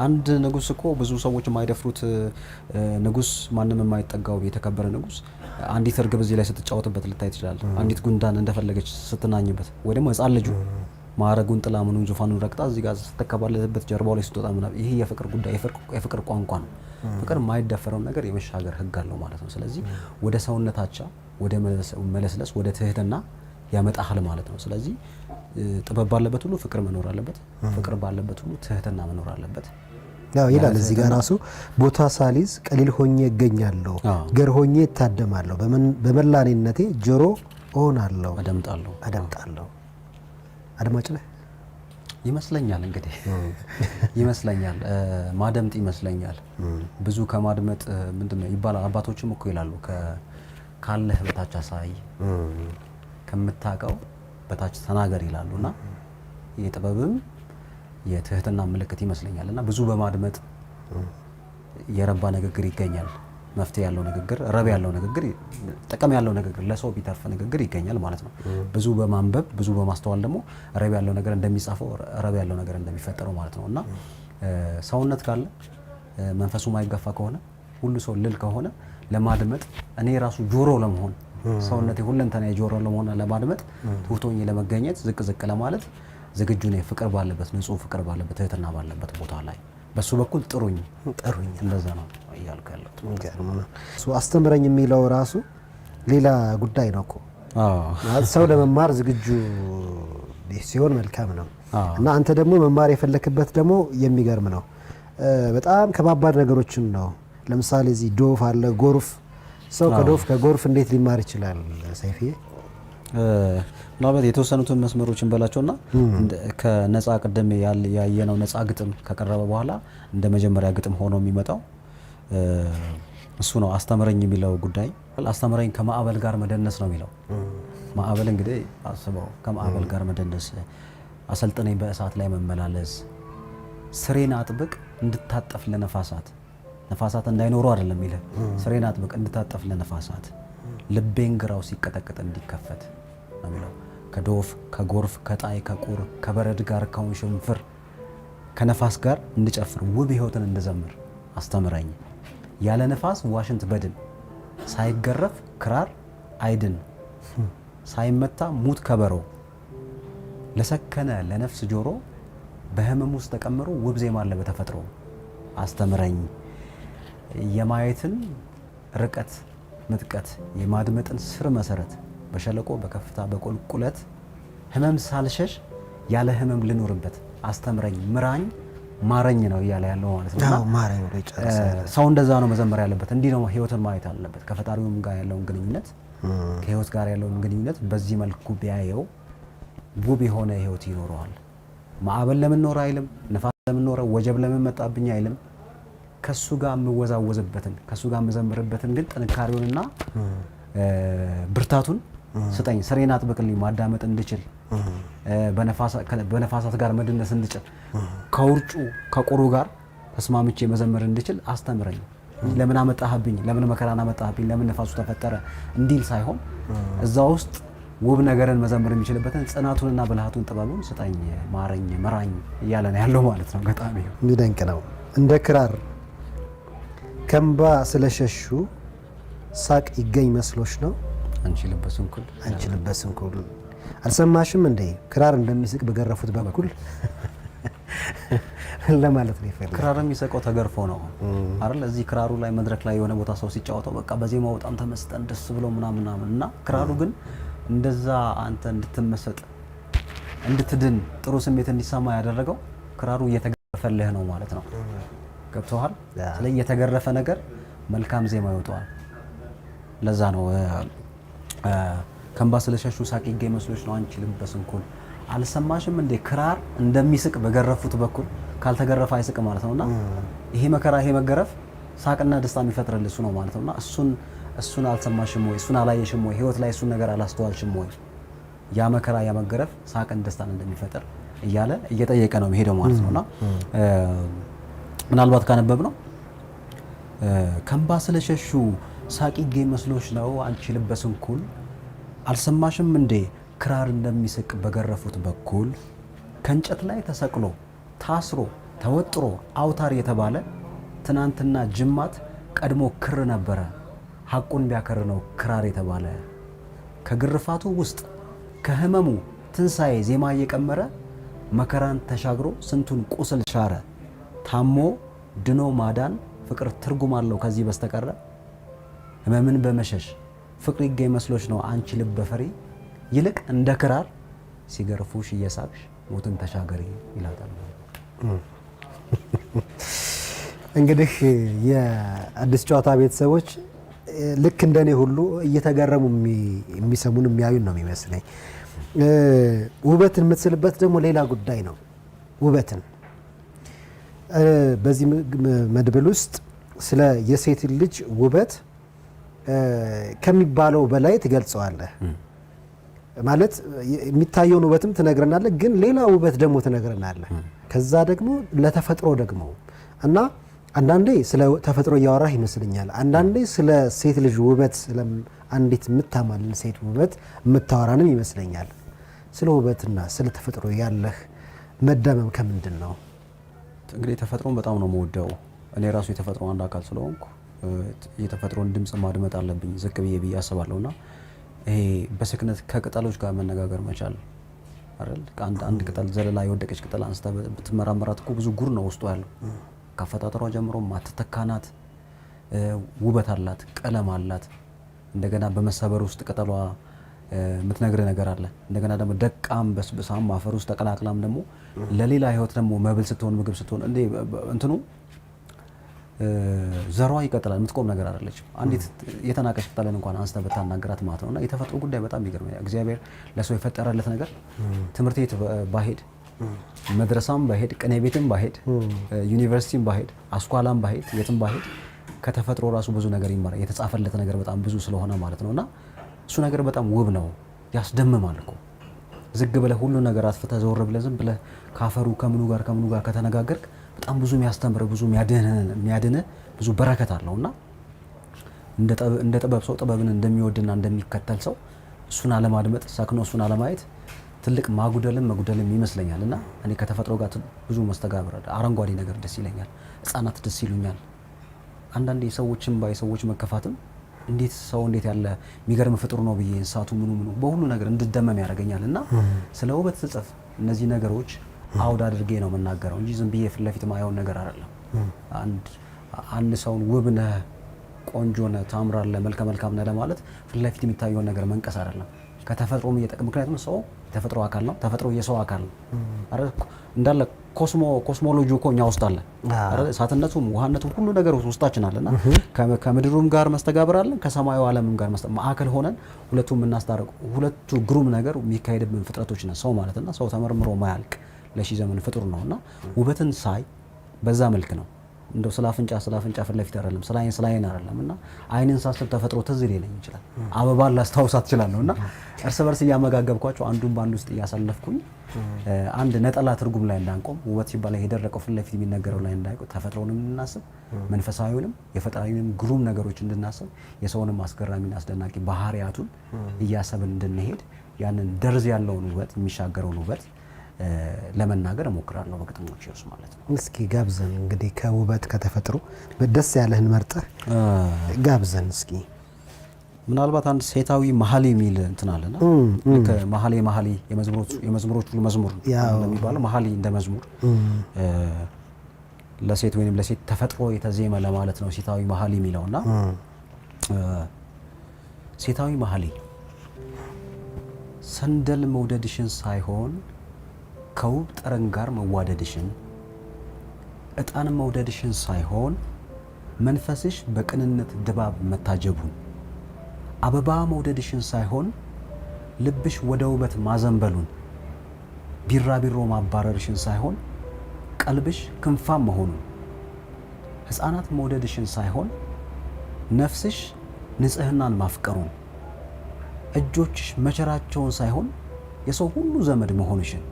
አንድ ንጉስ እኮ ብዙ ሰዎች የማይደፍሩት ንጉስ፣ ማንም የማይጠጋው የተከበረ ንጉስ አንዲት እርግብ እዚህ ላይ ስትጫወትበት ልታይ ትችላል። አንዲት ጉንዳን እንደፈለገች ስትናኝበት ወይ ደግሞ ህፃን ልጁ ማዕረጉን ጥላ ምኑን ዙፋኑን ረግጣ እዚህ ጋር ስትከባለበት ጀርባው ላይ ስትወጣ ምናምን ይሄ የፍቅር ጉዳይ የፍቅር ቋንቋ ነው። ፍቅር የማይደፈረው ነገር የመሻገር ህግ አለው ማለት ነው። ስለዚህ ወደ ሰውነታቻ ወደ መለስለስ ወደ ትህትና ያመጣሃል ማለት ነው። ስለዚህ ጥበብ ባለበት ሁሉ ፍቅር መኖር አለበት፣ ፍቅር ባለበት ሁሉ ትህትና መኖር አለበት። ያው ይላል እዚህ ጋር ራሱ ቦታ ሳሊዝ ቀሊል ሆኜ እገኛለሁ፣ ገር ሆኜ እታደማለሁ፣ በመላኔነቴ ጆሮ እሆናለሁ፣ አደምጣለሁ። አድማጭ ነህ ይመስለኛል እንግዲህ ይመስለኛል ማደምጥ ይመስለኛል። ብዙ ከማድመጥ ምንድነው ይባላል። አባቶችም እኮ ይላሉ ካለህ በታች አሳይ፣ ከምታውቀው በታች ተናገር ይላሉና የጥበብም የትህትና ምልክት ይመስለኛልና ብዙ በማድመጥ የረባ ንግግር ይገኛል። መፍትሄ ያለው ንግግር፣ ረብ ያለው ንግግር፣ ጥቅም ያለው ንግግር፣ ለሰው ቢተርፍ ንግግር ይገኛል ማለት ነው። ብዙ በማንበብ ብዙ በማስተዋል ደግሞ ረብ ያለው ነገር እንደሚጻፈው ረብ ያለው ነገር እንደሚፈጠረው ማለት ነውና ሰውነት ካለ መንፈሱ ማይገፋ ከሆነ ሁሉ ሰው ልል ከሆነ ለማድመጥ እኔ ራሱ ጆሮ ለመሆን ሰውነቴ ሁለንተና ጆሮ ለመሆን ለማድመጥ ትሁቶኝ ለመገኘት ዝቅ ለማለት ዝግጁ ነኝ። ፍቅር ባለበት ንጹህ ፍቅር ባለበት ትህትና ባለበት ቦታ ላይ በሱ በኩል ጥሩኝ እንደዛ ነው እያልኩ ያለሁት። አስተምረኝ የሚለው ራሱ ሌላ ጉዳይ ነው እኮ። ሰው ለመማር ዝግጁ ሲሆን መልካም ነው እና አንተ ደግሞ መማር የፈለክበት ደግሞ የሚገርም ነው። በጣም ከባባድ ነገሮችን ነው። ለምሳሌ እዚህ ዶፍ አለ፣ ጎርፍ። ሰው ከጎርፍ እንዴት ሊማር ይችላል? ሰይፍዬ ምናልባት የተወሰኑትን መስመሮችን በላቸውና ከነፃ ቅድም ያየነው ነፃ ግጥም ከቀረበ በኋላ እንደ መጀመሪያ ግጥም ሆኖ የሚመጣው እሱ ነው። አስተምረኝ የሚለው ጉዳይ አስተምረኝ ከማዕበል ጋር መደነስ ነው የሚለው። ማዕበል እንግዲህ አስበው፣ ከማዕበል ጋር መደነስ፣ አሰልጥነኝ በእሳት ላይ መመላለስ፣ ስሬን አጥብቅ እንድታጠፍ ለነፋሳት፣ ነፋሳት እንዳይኖሩ አይደለም ይልህ ስሬን አጥብቅ እንድታጠፍ ለነፋሳት ልቤን ግራው ሲቀጠቀጥ እንዲከፈት ነው የሚለው። ከዶፍ ከጎርፍ ከጣይ ከቁር ከበረድ ጋር ከውሽንፍር ከነፋስ ጋር እንድጨፍር ውብ ሕይወትን እንድዘምር አስተምረኝ። ያለ ነፋስ ዋሽንት በድን ሳይገረፍ ክራር አይድን ሳይመታ ሙት ከበሮ ለሰከነ ለነፍስ ጆሮ በህመም ውስጥ ተቀምሮ ውብ ዜማ አለ በተፈጥሮ አስተምረኝ። የማየትን ርቀት ምጥቀት የማድመጥን ስር መሰረት በሸለቆ በከፍታ በቁልቁለት ህመም ሳልሸሽ ያለ ህመም ልኖርበት አስተምረኝ ምራኝ ማረኝ ነው እያለ ያለው ማለት ነው። አዎ ማረኝ ነው ይጨርሳል። ሰው እንደዛ ነው መዘመር ያለበት። እንዲህ ነው ህይወትን ማየት አለበት። ከፈጣሪውም ጋር ያለውን ግንኙነት ከህይወት ጋር ያለውን ግንኙነት በዚህ መልኩ ቢያየው ውብ የሆነ ህይወት ይኖረዋል። ማዕበል ለምን ኖረ አይልም። ነፋስ ለምን ኖረ፣ ወጀብ ለምን መጣብኝ አይልም። ከሱ ጋር የምወዛወዝበትን ከሱ ጋር የምዘምርበትን ግን ጥንካሬውንና ብርታቱን ስጠኝ። ስሬን አጥብቅልኝ ማዳመጥ እንድችል በነፋሳት ጋር መድነስ እንድችል ከውርጩ ከቁሩ ጋር ተስማምቼ መዘመር እንድችል አስተምረኝ። ለምን አመጣህብኝ፣ ለምን መከራን አመጣህብኝ፣ ለምን ነፋሱ ተፈጠረ እንዲል ሳይሆን እዛ ውስጥ ውብ ነገርን መዘመር የሚችልበትን ጽናቱንና ብልሃቱን ጥበቡን ስጠኝ፣ ማረኝ፣ መራኝ እያለ ነው ያለው ማለት ነው። ገጣሚ የሚደንቅ ነው። እንደ ክራር ከእንባ ስለሸሹ ሳቅ ይገኝ መስሎሽ ነው አንቺ ልበ ስንኩል አልሰማሽም እንዴ ክራር እንደሚስቅ በገረፉት በኩል ለማለት ነው ይፈልጋል። ክራር የሚሰቀው ተገርፎ ነው አይደል? እዚህ ክራሩ ላይ መድረክ ላይ የሆነ ቦታ ሰው ሲጫወተው በቃ በዜማው በጣም ተመስጠን ደስ ብሎ ምናምን እና ክራሩ ግን እንደዛ አንተ እንድትመሰጥ እንድትድን ጥሩ ስሜት እንዲሰማ ያደረገው ክራሩ እየተገረፈልህ ነው ማለት ነው። ገብቶሃል? ስለዚህ የተገረፈ ነገር መልካም ዜማ ይወጣዋል። ለዛ ነው ከእንባ ስለሸሹ ሳቅ ይገኝ መስሎሽ ነው አንቺ ልበ ስንኩል አልሰማሽም እንዴ ክራር እንደሚስቅ በገረፉት በኩል ካልተገረፈ አይስቅ ማለት ነውና ይሄ መከራ ይሄ መገረፍ ሳቅና ደስታ የሚፈጥርልህ እሱ ነው ማለት ነውና እሱን አልሰማሽም ወይ? እሱን አላየሽም ወይ? ህይወት ላይ እሱን ነገር አላስተዋልሽም ወይ? ያ መከራ ያ መገረፍ ሳቅን ደስታን እንደሚፈጥር እያለ እየጠየቀ ነው የሚሄደው ማለት ነውና ምናልባት ካነበብ ነው ከእንባ ስለሸሹ ሳቅ ይገኝ መስሎሽ ነው አንቺ ልበ ስንኩል አልሰማሽም እንዴ ክራር እንደሚስቅ በገረፉት በኩል ከእንጨት ላይ ተሰቅሎ ታስሮ ተወጥሮ አውታር የተባለ ትናንትና ጅማት ቀድሞ ክር ነበረ ሐቁን ቢያከር ነው ክራር የተባለ ከግርፋቱ ውስጥ ከህመሙ ትንሳኤ ዜማ እየቀመረ መከራን ተሻግሮ ስንቱን ቁስል ሻረ ታሞ ድኖ ማዳን ፍቅር ትርጉም አለው ከዚህ በስተቀረ ህመምን በመሸሽ ፍቅር ይገኝ መስሎሽ ነው አንቺ ልበ ፈሪ ይልቅ እንደ ክራር ሲገርፉሽ እየሳቅሽ ሞትን ተሻገሪ ይላታል። እንግዲህ የአዲስ ጨዋታ ቤተሰቦች ልክ እንደኔ ሁሉ እየተገረሙ የሚሰሙን የሚያዩን ነው የሚመስለኝ። ውበትን የምትስልበት ደግሞ ሌላ ጉዳይ ነው። ውበትን በዚህ መድብል ውስጥ ስለ የሴት ልጅ ውበት ከሚባለው በላይ ትገልጸዋለህ። ማለት የሚታየውን ውበትም ትነግረናለህ፣ ግን ሌላ ውበት ደግሞ ትነግረናለህ። ከዛ ደግሞ ለተፈጥሮ ደግሞ እና አንዳንዴ ስለ ተፈጥሮ እያወራህ ይመስለኛል፣ አንዳንዴ ስለ ሴት ልጅ ውበት ስለ አንዲት የምታማልን ሴት ውበት የምታወራንም ይመስለኛል። ስለ ውበትና ስለ ተፈጥሮ ያለህ መደመም ከምንድን ነው? እንግዲህ ተፈጥሮን በጣም ነው የምወደው። እኔ ራሱ የተፈጥሮ አንድ አካል ስለሆንኩ የተፈጥሮን ድምጽ ማድመጥ አለብኝ ዝቅ ብዬ አስባለሁና ይሄ በስክነት ከቅጠሎች ጋር መነጋገር መቻል አይደል? አንድ ቅጠል ዘለላ የወደቀች ቅጠል አንስታ ብትመራመራት እኮ ብዙ ጉር ነው ውስጡ ያለው። ከአፈጣጠሯ ጀምሮ ማትተካናት ውበት አላት፣ ቀለም አላት። እንደገና በመሰበር ውስጥ ቅጠሏ የምትነግር ነገር አለ። እንደገና ደግሞ ደቃም በስብሳም አፈር ውስጥ ተቀላቅላም ደግሞ ለሌላ ህይወት ደግሞ መብል ስትሆን ምግብ ስትሆን እንዴ እንትኑ ዘሯ ይቀጥላል። የምትቆም ነገር አይደለችም። አንዲት የተናቀች ቅጠልን እንኳን አንስተ በታናገራት ማለት ነውና የተፈጥሮ ጉዳይ በጣም ይገርማል። እግዚአብሔር ለሰው የፈጠረለት ነገር ትምህርት ቤት ባሄድ መድረሳም ባሄድ ቅኔ ቤትም ባሄድ ዩኒቨርሲቲም ባሄድ አስኳላም ባሄድ የትም ባሄድ ከተፈጥሮ ራሱ ብዙ ነገር ይማራል። የተጻፈለት ነገር በጣም ብዙ ስለሆነ ማለት ነውና እሱ ነገር በጣም ውብ ነው፣ ያስደምማል እኮ። ዝግ ብለህ ሁሉ ነገር አጥፍተህ ዘወር ብለህ ዝም ብለህ ካፈሩ ከምኑ ጋር ከተነጋገርክ በጣም ብዙ የሚያስተምር ብዙ የሚያድንህ ብዙ በረከት አለውና እንደ ጥበብ ሰው ጥበብን እንደሚወድና እንደሚከተል ሰው እሱን አለማድመጥ ሰክኖ እሱን አለማየት ትልቅ መጉደልም ይመስለኛል። እና እኔ ከተፈጥሮ ጋር ብዙ መስተጋብር አረንጓዴ ነገር ደስ ይለኛል፣ ህፃናት ደስ ይሉኛል። አንዳንዴ ሰዎችም ሰዎች መከፋትም እንዴት ያለ የሚገርም ፍጡር ነው ብዬ እንስሳቱ ምኑ በሁሉ ነገር እንድደመም ያደርገኛል። እና ስለ ውበት ስጽፍ እነዚህ ነገሮች አውድ አድርጌ ነው የምናገረው እንጂ ዝም ብዬ ፊት ለፊት ማየውን ነገር አይደለም። አንድ ሰውን ውብ ነህ፣ ቆንጆ ነህ፣ ታምራለህ፣ መልከ መልካም ነህ ለማለት ፊት ለፊት የሚታየውን ነገር መንቀስ አይደለም። ከተፈጥሮም ምክንያቱም ሰው የተፈጥሮ አካል ነው፣ ተፈጥሮ የሰው አካል ነው። እንዳለ ኮስሞሎጂ እኮ እኛ ውስጥ አለ። እሳትነቱም ውሃነቱም ሁሉ ነገር ውስጣችን አለና ከምድሩም ጋር መስተጋብር አለን፣ ከሰማዩ ዓለምም ጋር ማዕከል ሆነን ሁለቱም የምናስታርቅ ሁለቱ ግሩም ነገር የሚካሄድብን ፍጥረቶች ነን ሰው ማለትና ሰው ተመርምሮ ማያልቅ ለሺህ ዘመን ፍጡር ነውና ውበትን ሳይ በዛ መልክ ነው። እንደው ስለ አፍንጫ ፊት ለፊት አይደለም፣ ስለ አይን አይደለም። እና አይንን ሳስብ ተፈጥሮ ትዝ ሊለኝ ይችላል፣ አበባን ላስታውሳት እችላለሁ። እና እርስ በርስ እያመጋገብኳቸው አንዱን በአንዱ ውስጥ እያሳለፍኩኝ አንድ ነጠላ ትርጉም ላይ እንዳንቆም ውበት ሲባል የደረቀው ፊት ለፊት የሚነገረው ላይ እንዳይቆም ተፈጥሮንም እንድናስብ መንፈሳዊውንም የፈጣሪንም ግሩም ነገሮች እንድናስብ የሰውንም አስገራሚና አስደናቂ ባህሪያቱን እያሰብን እንድንሄድ ያንን ደርዝ ያለውን ውበት የሚሻገረውን ውበት ለመናገር እሞክራለሁ በግጥሞቼ ውስጥ ማለት ነው። እስኪ ጋብዘን እንግዲህ ከውበት ከተፈጥሮ ደስ ያለህን መርጠህ ጋብዘን እስኪ። ምናልባት አንድ ሴታዊ መሀሌ የሚል እንትን አለና ልክ መሀሌ የመዝሙሮች ሁሉ መዝሙር እንደሚባለው መሀሌ እንደ መዝሙር ለሴት ወይንም ለሴት ተፈጥሮ የተዜመ ለማለት ነው ሴታዊ መሀሌ የሚለውና ሴታዊ መሀሌ ሰንደል መውደድሽን ሳይሆን ከውብ ጠረን ጋር መዋደድሽን፣ እጣን መውደድሽን ሳይሆን መንፈስሽ በቅንነት ድባብ መታጀቡን፣ አበባ መውደድሽን ሳይሆን ልብሽ ወደ ውበት ማዘንበሉን፣ ቢራቢሮ ማባረርሽን ሳይሆን ቀልብሽ ክንፋም መሆኑን፣ ሕፃናት መውደድሽን ሳይሆን ነፍስሽ ንጽህናን ማፍቀሩን፣ እጆችሽ መቸራቸውን ሳይሆን የሰው ሁሉ ዘመድ መሆንሽን፣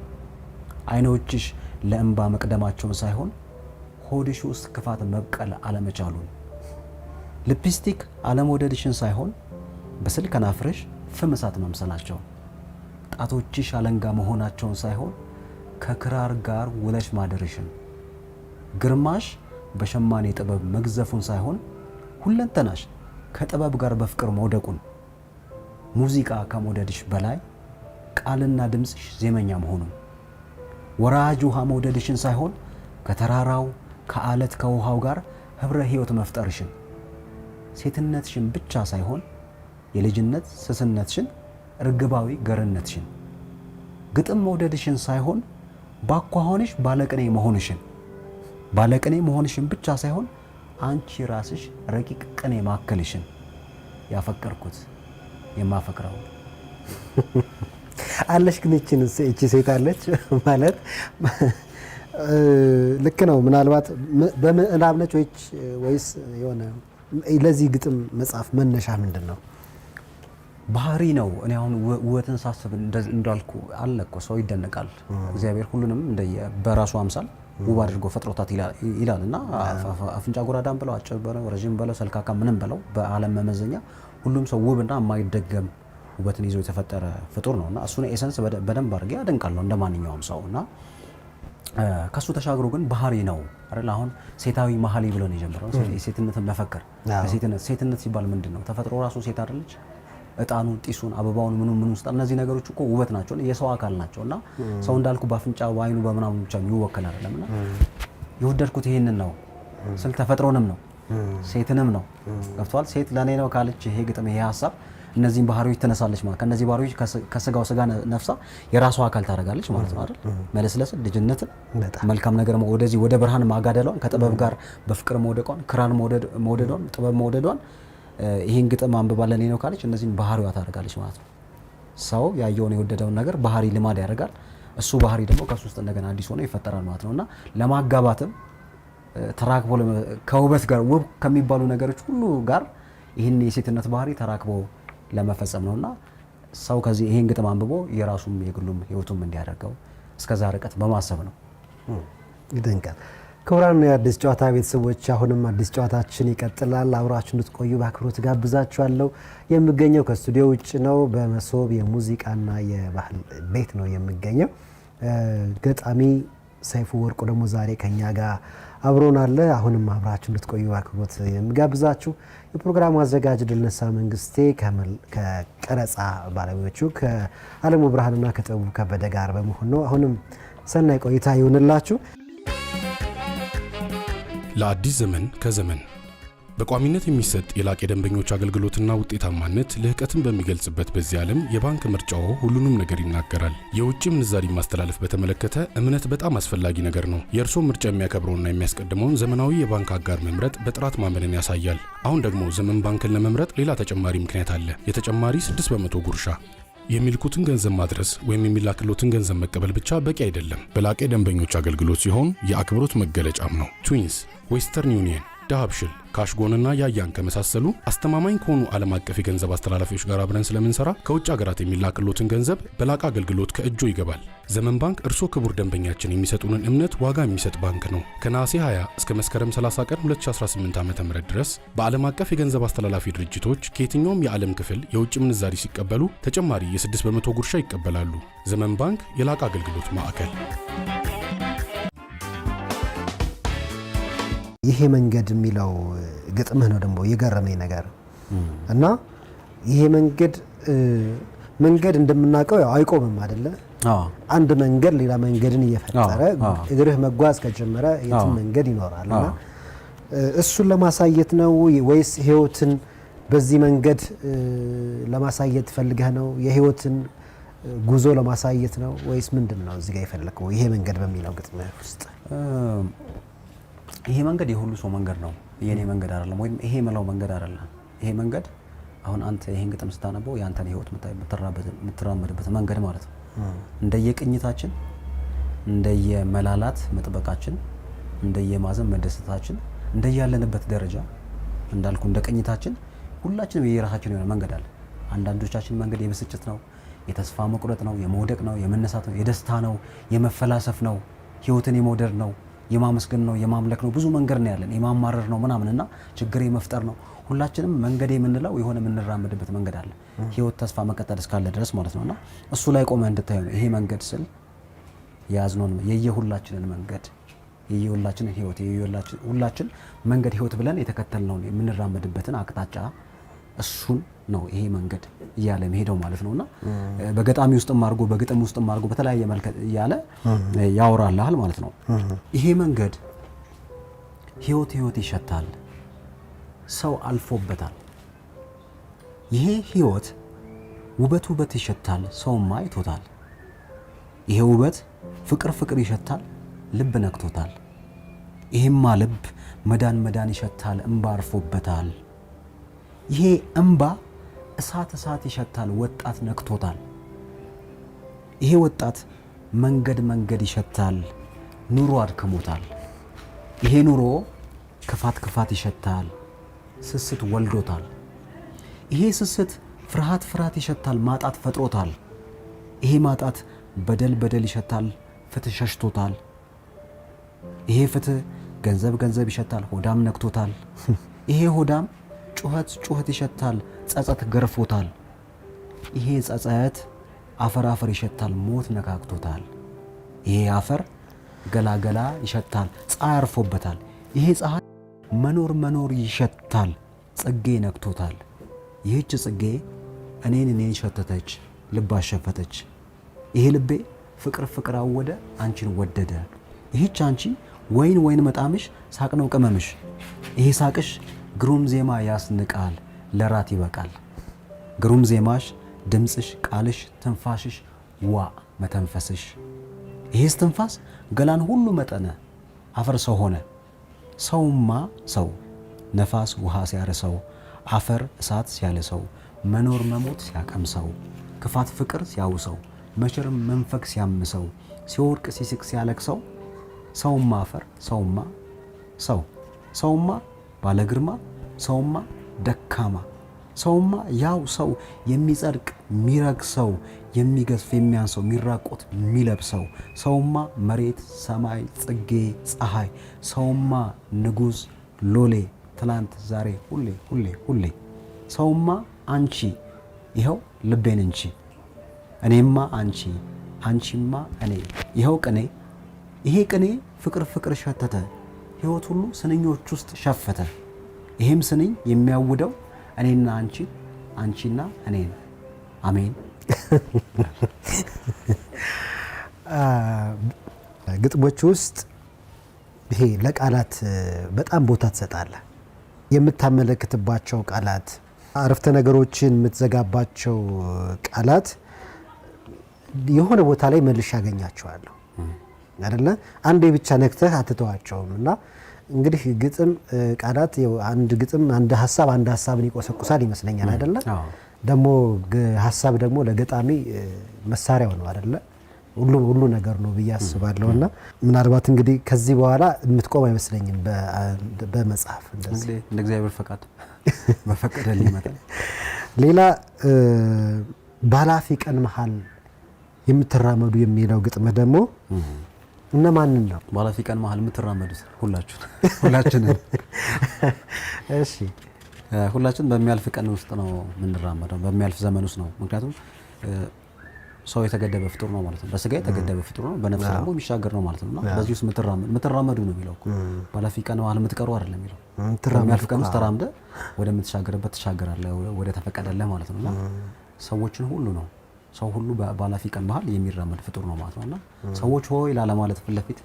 አይኖችሽ ለእንባ መቅደማቸውን ሳይሆን ሆድሽ ውስጥ ክፋት መብቀል አለመቻሉን፣ ሊፕስቲክ አለመውደድሽን ሳይሆን በስል ከናፍረሽ ፍም እሳት መምሰላቸውን፣ ጣቶችሽ አለንጋ መሆናቸውን ሳይሆን ከክራር ጋር ውለሽ ማደርሽን፣ ግርማሽ በሸማኔ ጥበብ መግዘፉን ሳይሆን ሁለንተናሽ ከጥበብ ጋር በፍቅር መውደቁን፣ ሙዚቃ ከመውደድሽ በላይ ቃልና ድምፅሽ ዜመኛ መሆኑን፣ ወራጅ ውሃ መውደድሽን ሳይሆን ከተራራው ከአለት ከውሃው ጋር ህብረ ህይወት መፍጠርሽን፣ ሴትነትሽን ብቻ ሳይሆን የልጅነት ስስነትሽን እርግባዊ ገርነትሽን፣ ግጥም መውደድሽን ሳይሆን ባኳሆንሽ ባለቅኔ መሆንሽን ብቻ ሳይሆን አንቺ ራስሽ ረቂቅ ቅኔ ማከልሽን፣ ያፈቀርኩት የማፈቅረው አለሽ። ግን እቺ ሴት አለች ማለት ልክ ነው። ምናልባት በምዕራብ ነች ወይስ የሆነ ለዚህ ግጥም መጽሐፍ መነሻ ምንድን ነው? ባህሪ ነው። እኔ አሁን ውበትን ሳስብ እንዳልኩ አለ እኮ ሰው ይደነቃል። እግዚአብሔር ሁሉንም በራሱ አምሳል ውብ አድርጎ ፈጥሮታት ይላል እና አፍንጫ ጎራዳን ብለው አጭር በለው ረዥም በለው ሰልካካ ምንም በለው በዓለም መመዘኛ ሁሉም ሰው ውብና የማይደገም ውበትን ይዞ የተፈጠረ ፍጡር ነውና እሱን ኤሰንስ በደንብ አድርጌ አደንቃለሁ እንደማንኛውም ሰው እና ከሱ ተሻግሮ ግን ባህሪ ነው አይደል? አሁን ሴታዊ መሀሌ ብሎ ነው የጀመረው። ሴትነትን መፈከር ሴትነት ሲባል ምንድነው? ተፈጥሮ ራሱ ሴት አይደለች? እጣኑን፣ ጢሱን፣ አበባውን ምኑ ውስጥ እነዚህ ነገሮች እኮ ውበት ናቸው፣ የሰው አካል ናቸውና ሰው እንዳልኩ በአፍንጫ በአይኑ በምናምን ብቻ የሚወከል አይደለምና የወደድኩት ይሄንን ነው ስል ተፈጥሮንም ነው ሴትንም ነው። ገብቷል? ሴት ለኔ ነው ካለች ይሄ ግጥም ይሄ ሀሳብ እነዚህን ባህሪዎች ትነሳለች ማለት ከነዚህ ባህሪዎች ከስጋው ስጋ ነፍሳ የራሷ አካል ታደርጋለች ማለት ነው አይደል? መለስለስን፣ ልጅነትን፣ መልካም ነገር ወደዚህ ወደ ብርሃን ማጋደሏን፣ ከጥበብ ጋር በፍቅር መውደቋን፣ ክራር መውደዷን፣ ጥበብ መውደዷን ይሄን ግጥም አንብባ ለኔ ነው ካለች እነዚህን ባህሪዋ ታደርጋለች ማለት ነው። ሰው ያየውን የወደደውን ነገር ባህሪ ልማድ ያደርጋል። እሱ ባህሪ ደግሞ ከሱ ውስጥ እንደገና አዲስ ሆኖ ይፈጠራል ማለት ነውና ለማጋባትም ተራክቦ ከውበት ጋር ውብ ከሚባሉ ነገሮች ሁሉ ጋር ይህን የሴትነት ባህሪ ተራክቦ ለመፈጸም ነውና ሰው ከዚህ ይሄን ግጥም አንብቦ የራሱም የግሉም ህይወቱም እንዲያደርገው እስከዛ ርቀት በማሰብ ነው። ይደንቃል። ክቡራን የአዲስ ጨዋታ ቤተሰቦች አሁንም አዲስ ጨዋታችን ይቀጥላል። አብራችሁ እንድትቆዩ በአክብሮት ጋብዛችኋለሁ። የምገኘው ከስቱዲዮ ውጭ ነው። በመሶብ የሙዚቃና የባህል ቤት ነው የምገኘው። ገጣሚ ሰይፉ ወርቁ ደግሞ ዛሬ ከኛ ጋር አብሮን አለ። አሁንም አብራችሁ እንድትቆዩ በአክብሮት የምጋብዛችሁ የፕሮግራሙ አዘጋጅ ድልነሳ መንግስቴ ከቀረጻ ባለሙያዎቹ ከአለሙ ብርሃንና ከጥበቡ ከበደ ጋር በመሆን ነው። አሁንም ሰናይ ቆይታ ይሁንላችሁ። ለአዲስ ዘመን ከዘመን በቋሚነት የሚሰጥ የላቅ የደንበኞች አገልግሎትና ውጤታማነት ልህቀትን በሚገልጽበት በዚህ ዓለም የባንክ ምርጫው ሁሉንም ነገር ይናገራል። የውጭ ምንዛሪ ማስተላለፍ በተመለከተ እምነት በጣም አስፈላጊ ነገር ነው። የእርስዎ ምርጫ የሚያከብረውና የሚያስቀድመውን ዘመናዊ የባንክ አጋር መምረጥ በጥራት ማመንን ያሳያል። አሁን ደግሞ ዘመን ባንክን ለመምረጥ ሌላ ተጨማሪ ምክንያት አለ። የተጨማሪ 6% ጉርሻ። የሚልኩትን ገንዘብ ማድረስ ወይም የሚላክሎትን ገንዘብ መቀበል ብቻ በቂ አይደለም። በላቅ የደንበኞች አገልግሎት ሲሆን የአክብሮት መገለጫም ነው። ትዊንስ፣ ዌስተርን ዩኒየን፣ ዳሃብሽል፣ ካሽጎንና ያያን ከመሳሰሉ አስተማማኝ ከሆኑ ዓለም አቀፍ የገንዘብ አስተላላፊዎች ጋር አብረን ስለምንሰራ ከውጭ ሀገራት የሚላክሎትን ገንዘብ በላቅ አገልግሎት ከእጆ ይገባል። ዘመን ባንክ እርስዎ ክቡር ደንበኛችን የሚሰጡንን እምነት ዋጋ የሚሰጥ ባንክ ነው። ከነሐሴ 20 እስከ መስከረም 30 ቀን 2018 ዓ.ም ድረስ በዓለም አቀፍ የገንዘብ አስተላላፊ ድርጅቶች ከየትኛውም የዓለም ክፍል የውጭ ምንዛሪ ሲቀበሉ ተጨማሪ የ6% ጉርሻ ይቀበላሉ። ዘመን ባንክ የላቅ አገልግሎት ማዕከል። ይሄ መንገድ የሚለው ግጥምህ ነው ደግሞ የገረመኝ ነገር እና ይሄ መንገድ እንደምናውቀው ያው አይቆምም አይደለ? አንድ መንገድ ሌላ መንገድን እየፈጠረ እግርህ መጓዝ ከጀመረ የትም መንገድ ይኖራል እና እሱን ለማሳየት ነው ወይስ ህይወትን በዚህ መንገድ ለማሳየት ፈልገህ ነው? የህይወትን ጉዞ ለማሳየት ነው ወይስ ምንድነው እዚህ ጋር የፈለከው ይሄ መንገድ በሚለው ግጥምህ ውስጥ? ይሄ መንገድ የሁሉ ሰው መንገድ ነው። የኔ መንገድ አይደለም፣ ወይም ይሄ መላው መንገድ አይደለም። ይሄ መንገድ አሁን አንተ ይሄን ግጥም ስታነበው ያንተን ህይወት የምትራመድበት መንገድ ማለት ነው። እንደየቅኝታችን፣ እንደየመላላት መጥበቃችን፣ እንደየማዘን መደሰታችን፣ እንደያለንበት ደረጃ እንዳልኩ እንደ ቅኝታችን ሁላችንም የራሳችን የሆነ መንገድ አለ። አንዳንዶቻችን መንገድ የብስጭት ነው፣ የተስፋ መቁረጥ ነው፣ የመውደቅ ነው፣ የመነሳት ነው፣ የደስታ ነው፣ የመፈላሰፍ ነው፣ ህይወትን የመውደድ ነው፣ የማመስገን ነው፣ የማምለክ ነው። ብዙ መንገድ ነው ያለን። የማማረር ነው ምናምንና ችግር የመፍጠር ነው። ሁላችንም መንገድ የምንለው የሆነ የምንራመድበት መንገድ አለ። ህይወት ተስፋ መቀጠል እስካለ ድረስ ማለት ነውና እሱ ላይ ቆመ እንድታዩ ይሄ መንገድ ስል ያዝነውን የየሁላችንን መንገድ የየሁላችንን ህይወት የየሁላችን መንገድ ህይወት ብለን የተከተልነው የምንራመድበትን አቅጣጫ እሱን ነው ይሄ መንገድ እያለ መሄደው ማለት ነውና በገጣሚ ውስጥም አድርጎ በግጥም ውስጥም አድርጎ በተለያየ መልክ እያለ ያወራልሃል ማለት ነው። ይሄ መንገድ ህይወት ይሸታል፣ ሰው አልፎበታል። ይሄ ህይወት ውበት ይሸታል፣ ሰውማ አይቶታል። ይሄ ውበት ፍቅር ይሸታል፣ ልብ ነክቶታል። ይሄማ ልብ መዳን ይሸታል፣ እንባ አርፎበታል። ይሄ እንባ እሳት ይሸታል፣ ወጣት ነክቶታል። ይሄ ወጣት መንገድ ይሸታል፣ ኑሮ አድክሞታል። ይሄ ኑሮ ክፋት ይሸታል፣ ስስት ወልዶታል። ይሄ ስስት ፍርሃት ይሸታል፣ ማጣት ፈጥሮታል። ይሄ ማጣት በደል ይሸታል፣ ፍትህ ሸሽቶታል። ይሄ ፍትህ ገንዘብ ይሸታል፣ ሆዳም ነክቶታል። ይሄ ሆዳም ጩኸት ይሸታል፣ ጸጸት ገርፎታል። ይሄ ጸጸት አፈር ይሸታል፣ ሞት ነካክቶታል። ይሄ አፈር ገላ ይሸታል፣ ፀሐይ አርፎበታል። ይሄ ፀሐይ መኖር ይሸታል፣ ጽጌ ነክቶታል። ይህች ጽጌ እኔን ሸተተች፣ ልብ አሸፈተች። ይሄ ልቤ ፍቅር አወደ፣ አንቺን ወደደ። ይህች አንቺ ወይን መጣምሽ፣ ሳቅ ነው ቅመምሽ። ይሄ ሳቅሽ ግሩም ዜማ ያስንቃል፣ ለራት ይበቃል። ግሩም ዜማሽ፣ ድምፅሽ፣ ቃልሽ፣ ትንፋሽሽ፣ ዋ መተንፈስሽ። ይሄስ ትንፋስ ገላን ሁሉ መጠነ፣ አፈር ሰው ሆነ። ሰውማ ሰው ነፋስ ውሃ ሲያርሰው፣ አፈር እሳት ሲያልሰው፣ መኖር መሞት ሲያቀምሰው፣ ክፋት ፍቅር ሲያውሰው፣ መቸርም መንፈቅ ሲያምሰው፣ ሲወርቅ ሲስቅ ሲያለቅሰው፣ ሰውማ አፈር ሰውማ ሰውማ ባለግርማ ሰውማ ደካማ ሰውማ ያው ሰው የሚጸድቅ የሚረክሰው የሚገዝፍ የሚያንሰው የሚራቆት የሚለብሰው ሰውማ መሬት ሰማይ ጽጌ ፀሐይ ሰውማ ንጉሥ ሎሌ ትላንት ዛሬ ሁሌ ሁሌ ሁሌ ሰውማ አንቺ ይኸው ልቤን እንቺ እኔማ አንቺ አንቺማ እኔ ይኸው ቅኔ ይሄ ቅኔ ፍቅር ፍቅር ሸተተ ሕይወት ሁሉ ስንኞች ውስጥ ሸፈተ ይሄም ስንኝ የሚያውደው እኔና አንቺ አንቺና እኔን አሜን። ግጥሞች ውስጥ ይሄ ለቃላት በጣም ቦታ ትሰጣለህ። የምታመለክትባቸው ቃላት፣ አረፍተ ነገሮችን የምትዘጋባቸው ቃላት የሆነ ቦታ ላይ መልሼ ያገኛቸዋለሁ አይደለ? አንዴ ብቻ ነክተህ አትተዋቸውም። እና እንግዲህ ግጥም ቃላት አንድ ግጥም አንድ ሀሳብን ይቆሰቁሳል ይመስለኛል አይደለ? ደግሞ ሀሳብ ደግሞ ለገጣሚ መሳሪያው ነው አይደለ? ሁሉ ነገር ነው ብዬ አስባለሁ። እና ምናልባት እንግዲህ ከዚህ በኋላ የምትቆም አይመስለኝም በመጽሐፍ እንደዚህ እንደ እግዚአብሔር ፈቃድ በፈቀደልኝ መጠን። ሌላ በኃላፊ ቀን መሃል የምትራመዱ የሚለው ግጥም ደግሞ እነማንን ነው? በኃላፊ ቀን መሃል የምትራመዱት ሁላችንን። እሺ ሁላችን በሚያልፍ ቀን ውስጥ ነው የምንራመደው፣ በሚያልፍ ዘመን ውስጥ ነው። ምክንያቱም ሰው የተገደበ ፍጡር ነው ማለት ነው። በስጋ የተገደበ ፍጡር ነው፣ በነፍስ ደግሞ የሚሻገር ነው ማለት ነው። እና በዚህ ውስጥ የምትራመዱ ነው የሚለው እኮ። በኃላፊ ቀን መሃል የምትቀሩ አይደለም የሚለው። በሚያልፍ ቀን ውስጥ ተራምደ ወደምትሻገርበት ትሻገራለህ፣ ወደ ተፈቀደልህ ማለት ነው። እና ሰዎችን ሁሉ ነው ሰው ሁሉ በኃላፊ ቀን መሃል የሚራመድ ፍጡር ነው ማለት ነው። እና ሰዎች ሆይ ላለማለት ፊት ለፊት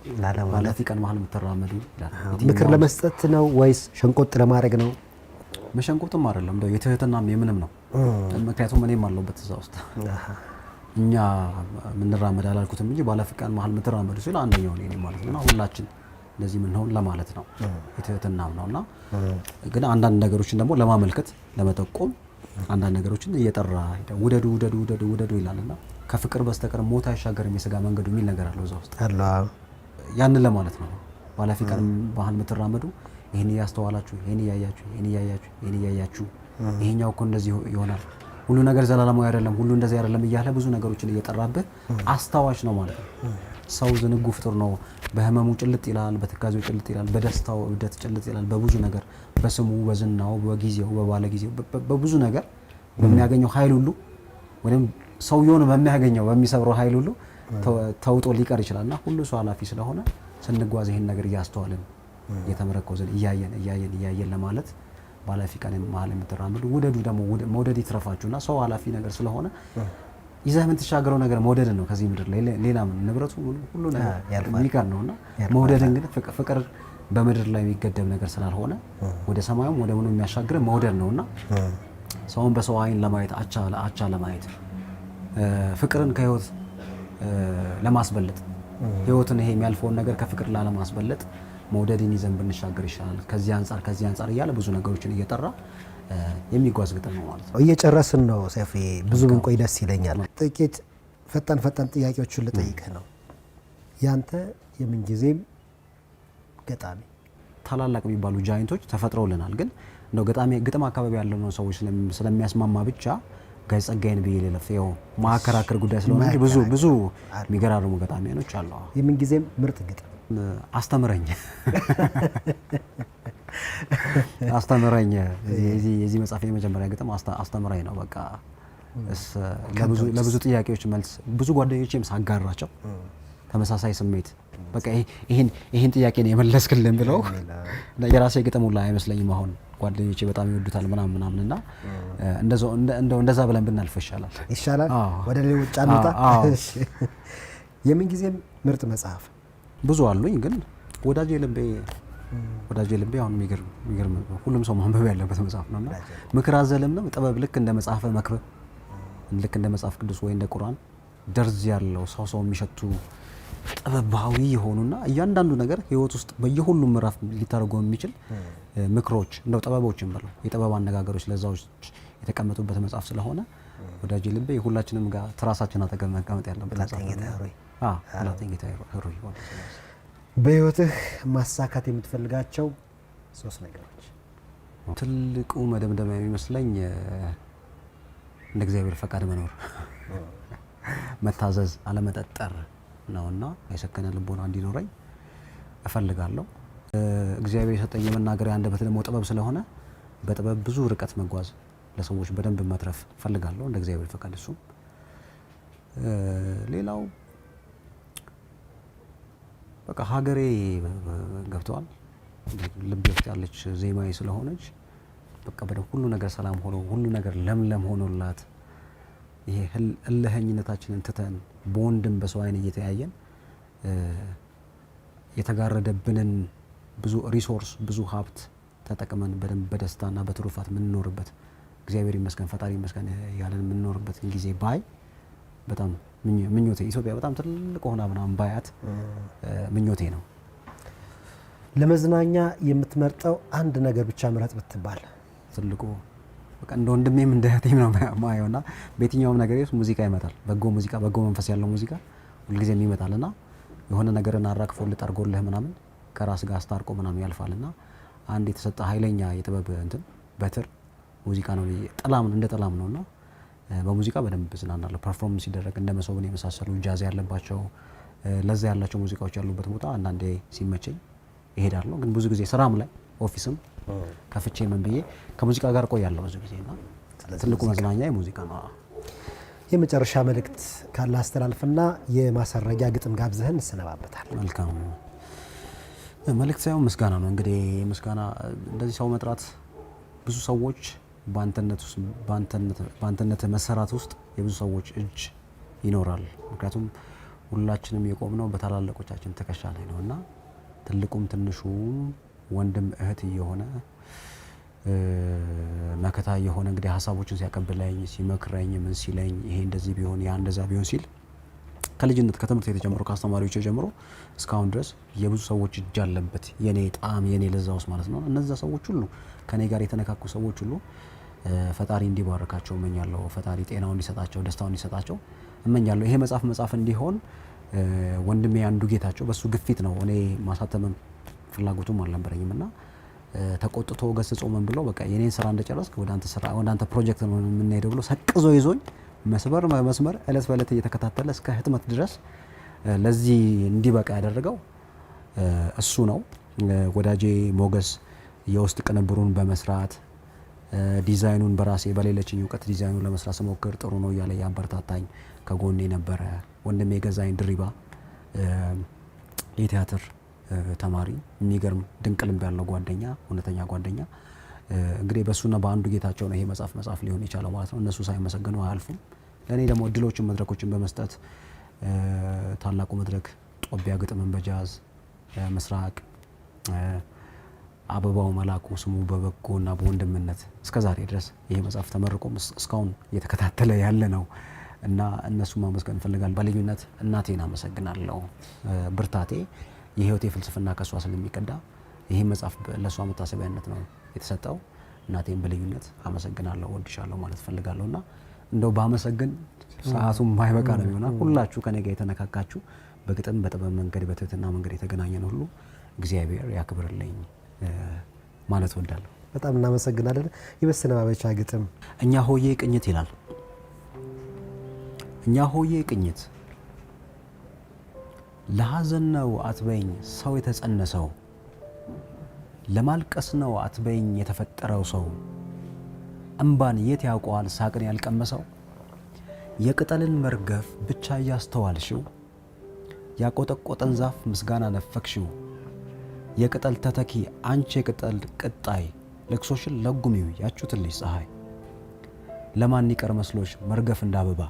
በኃላፊ ቀን መሃል የምትራመዱ ይላል። ምክር ለመስጠት ነው ወይስ ሸንቆጥ ለማድረግ ነው? መሸንቆጥም አይደለም፣ እንደው የትህትናም የምንም ነው። ምክንያቱም እኔም አለሁበት እዛ ውስጥ። እኛ የምንራመድ አላልኩትም እንጂ በኃላፊ ቀን መሃል የምትራመዱ ሲል አንደኛው እኔ ማለት ነው። እና ሁላችን እንደዚህ የምንሆን ለማለት ነው፣ የትህትናም ነው። እና ግን አንዳንድ ነገሮችን ደግሞ ለማመልከት ለመጠቆም አንዳንድ ነገሮችን እየጠራ ውደዱ ውደዱ ውደዱ ውደዱ ይላልና ከፍቅር በስተቀር ሞት አይሻገርም የስጋ መንገዱ የሚል ነገር አለው እዛ ውስጥ። ያንን ለማለት ነው። በኃላፊ ቀን መሃል የምትራመዱ ይሄን እያስተዋላችሁ ይሄን እያያችሁ ይሄን እያያችሁ ይሄን እያያችሁ ይሄኛው እኮ እንደዚህ ይሆናል፣ ሁሉ ነገር ዘላለማዊ አይደለም፣ ሁሉ እንደዚህ አይደለም እያለ ብዙ ነገሮችን እየጠራብህ አስታዋሽ ነው ማለት ነው። ሰው ዝንጉ ፍጡር ነው። በህመሙ ጭልጥ ይላል፣ በትካዜው ጭልጥ ይላል፣ በደስታው እብደት ጭልጥ ይላል። በብዙ ነገር በስሙ በዝናው በጊዜው በባለጊዜው በብዙ ነገር በሚያገኘው ኃይል ሁሉ ወይም ሰውየውን በሚያገኘው በሚሰብረው ኃይል ሁሉ ተውጦ ሊቀር ይችላልና ሁሉ ሰው ኃላፊ ስለሆነ ስንጓዝ ይሄን ነገር እያስተዋልን እየተመረኮዝን እያየን ለማለት በኃላፊ ቀን መሃል የምትራመዱ ውደዱ። ደግሞ መውደድ ይትረፋችሁና ሰው ኃላፊ ነገር ስለሆነ ይዘህ የምትሻገረው ነገር መውደድ ነው። ከዚህ ምድር ላይ ሌላ ንብረቱ ሁሉ ነገር የሚቀር ነውና መውደድን ግን ፍቅር በምድር ላይ የሚገደብ ነገር ስላልሆነ ወደ ሰማዩም ወደ ምኑ የሚያሻግር መውደድ ነውና ሰውን በሰው አይን ለማየት አቻ ለማየት ፍቅርን ከህይወት ለማስበለጥ ህይወትን ይሄ የሚያልፈውን ነገር ከፍቅር ላለማስበለጥ መውደድን ይዘን ብንሻገር ይሻላል። ከዚህ አንጻር እያለ ብዙ ነገሮችን እየጠራ የሚጓዝ ግጥም ነው ማለት ነው። እየጨረስን ነው ሰይፉ፣ ብዙ ብንቆይ ደስ ይለኛል። ጥቂት ፈጣን ጥያቄዎችን ልጠይቅህ ነው። ያንተ የምንጊዜም ገጣሚ ታላላቅ የሚባሉ ጃይንቶች ተፈጥረውልናል። ግን እንደው ግጥም አካባቢ ያለው ሰዎች ስለሚያስማማ ብቻ ጋይ ጸጋዬን ብዬ ልለፍ። ማከራከር ጉዳይ ስለሆነ እንጂ ብዙ የሚገራርሙ ገጣሚያኖች አሉ። የምንጊዜም ምርጥ ግጥም አስተምረኝ የዚህ መጽሐፍ የመጀመሪያ ግጥም አስተምረኝ ነው። በቃ ለብዙ ጥያቄዎች መልስ ብዙ ጓደኞቼም ሳጋራቸው ተመሳሳይ ስሜት በቃ ይሄን ጥያቄ ነው የመለስክልን ብለው የራሴ ግጥም ሁላ አይመስለኝም። አሁን ጓደኞቼ በጣም ይወዱታል ምናምን እና እንደዛ ብለን ብናልፍ ይሻላል። ወደ ሌሎች ጫንታ። የምንጊዜም ምርጥ መጽሐፍ ብዙ አሉኝ፣ ግን ወዳጄ ልቤ አሁን የሚገርም ሁሉም ሰው ማንበብ ያለበት መጽሐፍ ነውና ምክር አዘልም ነው። ጥበብ ልክ እንደ መጽሐፈ መክብብ፣ ልክ እንደ መጽሐፍ ቅዱስ ወይ እንደ ቁርአን ደርዝ ያለው ሰው የሚሸቱ ጥበባዊ የሆኑና እያንዳንዱ ነገር ህይወት ውስጥ በየሁሉም ምዕራፍ ሊተረጎም የሚችል ምክሮች እንደው ጥበቦችን ብለው የጥበብ አነጋገሮች ለዛዎች የተቀመጡበት መጽሐፍ ስለሆነ ወዳጄ ልቤ ሁላችንም ጋር ትራሳችን አጠገብ መቀመጥ ያለበት መጽሐፍ ነው። በህይወትህ ማሳካት የምትፈልጋቸው 3 ነገሮች? ትልቁ መደምደሚያ የሚመስለኝ እንደ እግዚአብሔር ፈቃድ መኖር፣ መታዘዝ፣ አለመጠጠር ነውና የሰከነ ልቦና እንዲኖረኝ እፈልጋለሁ። እግዚአብሔር የሰጠኝ የመናገሪያ አንደበት ደግሞ ጥበብ ስለሆነ በጥበብ ብዙ ርቀት መጓዝ፣ ለሰዎች በደንብ መትረፍ እፈልጋለሁ እንደ እግዚአብሔር ፈቃድ። እሱም ሌላው በቃ ሀገሬ ገብተዋል ልብ ውስጥ ያለች ዜማዬ ስለሆነች በቃ በደንብ ሁሉ ነገር ሰላም ሆኖ ሁሉ ነገር ለምለም ሆኖላት ይሄ እልህኝነታችንን ትተን በወንድም በሰው አይን እየተያየን የተጋረደብንን ብዙ ሪሶርስ ብዙ ሀብት ተጠቅመን በደንብ በደስታና በትሩፋት የምንኖርበት እግዚአብሔር ይመስገን ፈጣሪ ይመስገን ያለን የምንኖርበት ጊዜ ባይ በጣም ምኞቴ ኢትዮጵያ በጣም ትልቅ ሆና ምናምን ባያት ምኞቴ ነው። ለመዝናኛ የምትመርጠው አንድ ነገር ብቻ ምረጥ ብትባል? ትልቁ በቃ እንደ ወንድሜም እንደ እህቴም ነው ማየውና በየትኛውም ነገር ውስጥ ሙዚቃ ይመጣል። በጎ ሙዚቃ፣ በጎ መንፈስ ያለው ሙዚቃ ሁልጊዜም ይመጣልና የሆነ ነገርን አራክፎ ልጠርጎልህ ምናምን ከራስ ጋር አስታርቆ ምናምን ያልፋልና አንድ የተሰጠ ኃይለኛ የጥበብ እንትን በትር ሙዚቃ ነው። ጥላም እንደ ጥላም ነውና በሙዚቃ በደንብ ዝናናለሁ። ፐርፎርማንስ ሲደረግ እንደ መሶብን የመሳሰሉ ጃዝ ያለባቸው ለዛ ያላቸው ሙዚቃዎች ያሉበት ቦታ አንዳንዴ ሲመቸኝ እሄዳለሁ። ግን ብዙ ጊዜ ስራም ላይ ኦፊስም ከፍቼ ምን ብዬ ከሙዚቃ ጋር ቆያለሁ ብዙ ጊዜና ትልቁ መዝናኛ ሙዚቃ ነው። የመጨረሻ መልእክት ካለ አስተላልፍና የማሰረጊያ ግጥም ጋብዘህን እንሰነባበታለን። መልካም መልእክት ሳይሆን ምስጋና ነው። እንግዲህ ምስጋና እንደዚህ ሰው መጥራት ብዙ ሰዎች በአንተነት መሰራት ውስጥ የብዙ ሰዎች እጅ ይኖራል። ምክንያቱም ሁላችንም የቆምነው በታላላቆቻችን ትከሻ ላይ ነውና ትልቁም ትንሹም ወንድም እህት የሆነ መከታ የሆነ እንግዲህ ሀሳቦችን ሲያቀብለኝ ሲመክረኝ ምን ሲለኝ ይሄ እንደዚህ ቢሆን ያ እንደዛ ቢሆን ሲል ከልጅነት ከትምህርት የተጀመረው ከአስተማሪዎች ጀምሮ እስካሁን ድረስ የብዙ ሰዎች እጅ አለበት የኔ ጣም የኔ ለዛ ውስጥ ማለት ነው። እነዛ ሰዎች ሁሉ ከኔ ጋር የተነካኩ ሰዎች ሁሉ ፈጣሪ እንዲባርካቸው እመኛለሁ። ፈጣሪ ጤናውን እንዲሰጣቸው ደስታውን እንዲሰጣቸው እመኛለሁ። ይሄ መጽሐፍ እንዲሆን ወንድሜ አንዱ ጌታቸው በሱ ግፊት ነው። እኔ ማሳተምም ፍላጎቱም አልነበረኝም እና ተቆጥቶ ገስጾ ምን ብሎ በቃ የኔን ስራ እንደጨረስክ ወደ አንተ ፕሮጀክት ነው የምንሄደው ብሎ ሰቅዞ ይዞኝ መስመር እለት በእለት እየተከታተለ እስከ ህትመት ድረስ ለዚህ እንዲበቃ ያደረገው እሱ ነው። ወዳጄ ሞገስ የውስጥ ቅንብሩን በመስራት ዲዛይኑን በራሴ በሌለችኝ እውቀት ዲዛይኑን ለመስራት ስሞክር ጥሩ ነው እያለ ያበረታታኝ ከጎኔ ነበረ። ወንድሜ ገዛኝ ድሪባ የቲያትር ተማሪ የሚገርም ድንቅ ልብ ያለው ጓደኛ እውነተኛ ጓደኛ እንግዲህ በሱና በአንዱ ጌታቸው ነው ይሄ መጽሐፍ ሊሆን የቻለው ማለት ነው። እነሱ ሳይመሰገኑ አያልፉም። ለእኔ ደግሞ እድሎችን መድረኮችን በመስጠት ታላቁ መድረክ ጦቢያ ግጥምን በጃዝ ምስራቅ አበባው መላኩ ስሙ በበጎና በወንድምነት እስከዛሬ ድረስ ይሄ መጽሐፍ ተመርቆ እስካሁን እየተከታተለ ያለ ነው እና እነሱ ማመስገን እንፈልጋለን። በልዩነት እናቴን አመሰግናለሁ። ብርታቴ የህይወቴ ፍልስፍና ከሷ ስለሚቀዳ ይሄ መጽሐፍ ለሷ መታሰቢያነት ነው የተሰጠው። እናቴን በልዩነት አመሰግናለሁ፣ ወድሻለሁ ማለት ፈልጋለሁና እንደው ባመሰግን ሰዓቱም ማይበቃ ነው የሚሆነው። ሁላችሁ ከኔ ጋር የተነካካችሁ በግጥም በጥበብ መንገድ በትህትና መንገድ የተገናኘን ሁሉ እግዚአብሔር ያክብርልኝ ማለት ወዳለሁ። በጣም እናመሰግናለን። የመሰነባበቻ ግጥም እኛ ሆዬ ቅኝት ይላል። እኛ ሆዬ ቅኝት ለሐዘን ነው አትበይኝ ሰው የተጸነሰው፣ ለማልቀስ ነው አትበይኝ የተፈጠረው ሰው፣ እምባን የት ያውቀዋል ሳቅን ያልቀመሰው፣ የቅጠልን መርገፍ ብቻ እያስተዋልሽው፣ ያቆጠቆጠን ዛፍ ምስጋና ነፈክሽው፣ የቅጠል ተተኪ አንቺ የቅጠል ቅጣይ፣ ለቅሶሽን ለጉሚው ያቹትልሽ ፀሐይ፣ ለማን ይቀር መስሎሽ መርገፍ እንዳበባ፣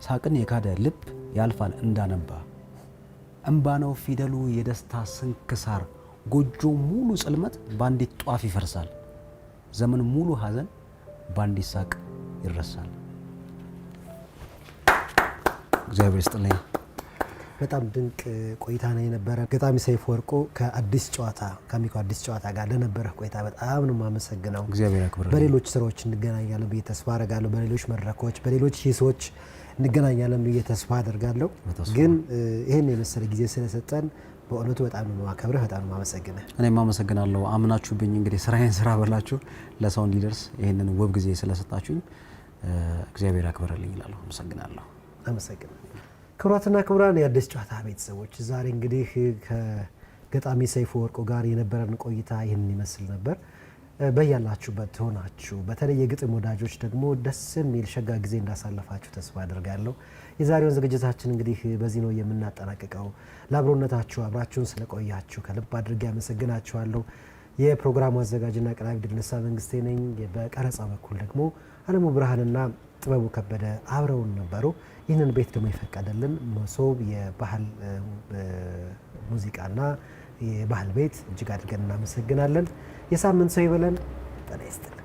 ሳቅን የካደ ልብ ያልፋል እንዳነባ፣ እምባ ነው ፊደሉ የደስታ ስንክሳር፣ ጎጆ ሙሉ ጽልመት ባንዲት ጧፍ ይፈርሳል፣ ዘመን ሙሉ ሐዘን ባንዲት ሳቅ ይረሳል። እግዚአብሔር ይስጥልኝ። በጣም ድንቅ ቆይታ ነው የነበረ። ገጣሚ ሰይፉ ወርቁ ከአዲስ ጨዋታ ከአሚኮ አዲስ ጨዋታ ጋር ለነበረ ቆይታ በጣም ነው የማመሰግነው። እግዚአብሔር ያክብርልኝ። በሌሎች ስራዎች እንገናኛለን ብዬ ተስፋ አደርጋለሁ። በሌሎች መድረኮች በሌሎች ሂሶች እንገናኛለን ብዬ ተስፋ አደርጋለሁ። ግን ይህን የመሰለ ጊዜ ስለሰጠን በእውነቱ በጣም ነው ማከብረህ፣ በጣም ነው ማመሰግነህ። እኔም አመሰግናለሁ። አምናችሁብኝ እንግዲህ ስራዬን ስራ በላችሁ ለሰው እንዲደርስ ይህንን ውብ ጊዜ ስለሰጣችሁኝ እግዚአብሔር ያክብርልኝ እላለሁ። አመሰግናለሁ። አመሰግናለሁ። ክቡራትና ክቡራን የአዲስ ጨዋታ ቤተሰቦች ዛሬ እንግዲህ ከገጣሚ ሰይፉ ወርቁ ጋር የነበረን ቆይታ ይህንን ይመስል ነበር። በያላችሁበት ሆናችሁ በተለይ የግጥም ወዳጆች ደግሞ ደስ የሚል ሸጋ ጊዜ እንዳሳለፋችሁ ተስፋ አድርጋለሁ። የዛሬውን ዝግጅታችን እንግዲህ በዚህ ነው የምናጠናቅቀው። ለአብሮነታችሁ አብራችሁን ስለቆያችሁ ከልብ አድርጌ አመሰግናችኋለሁ። የፕሮግራሙ አዘጋጅና አቅራቢ ድልነሳ መንግስቴ ነኝ። በቀረጻ በኩል ደግሞ አለሙ ብርሃንና ጥበቡ ከበደ አብረውን ነበሩ። ይህንን ቤት ደግሞ የፈቀደልን መሶብ የባህል ሙዚቃና የባህል ቤት እጅግ አድርገን እናመሰግናለን። የሳምንት ሰው ይበለን። ጤና ይስጥልን።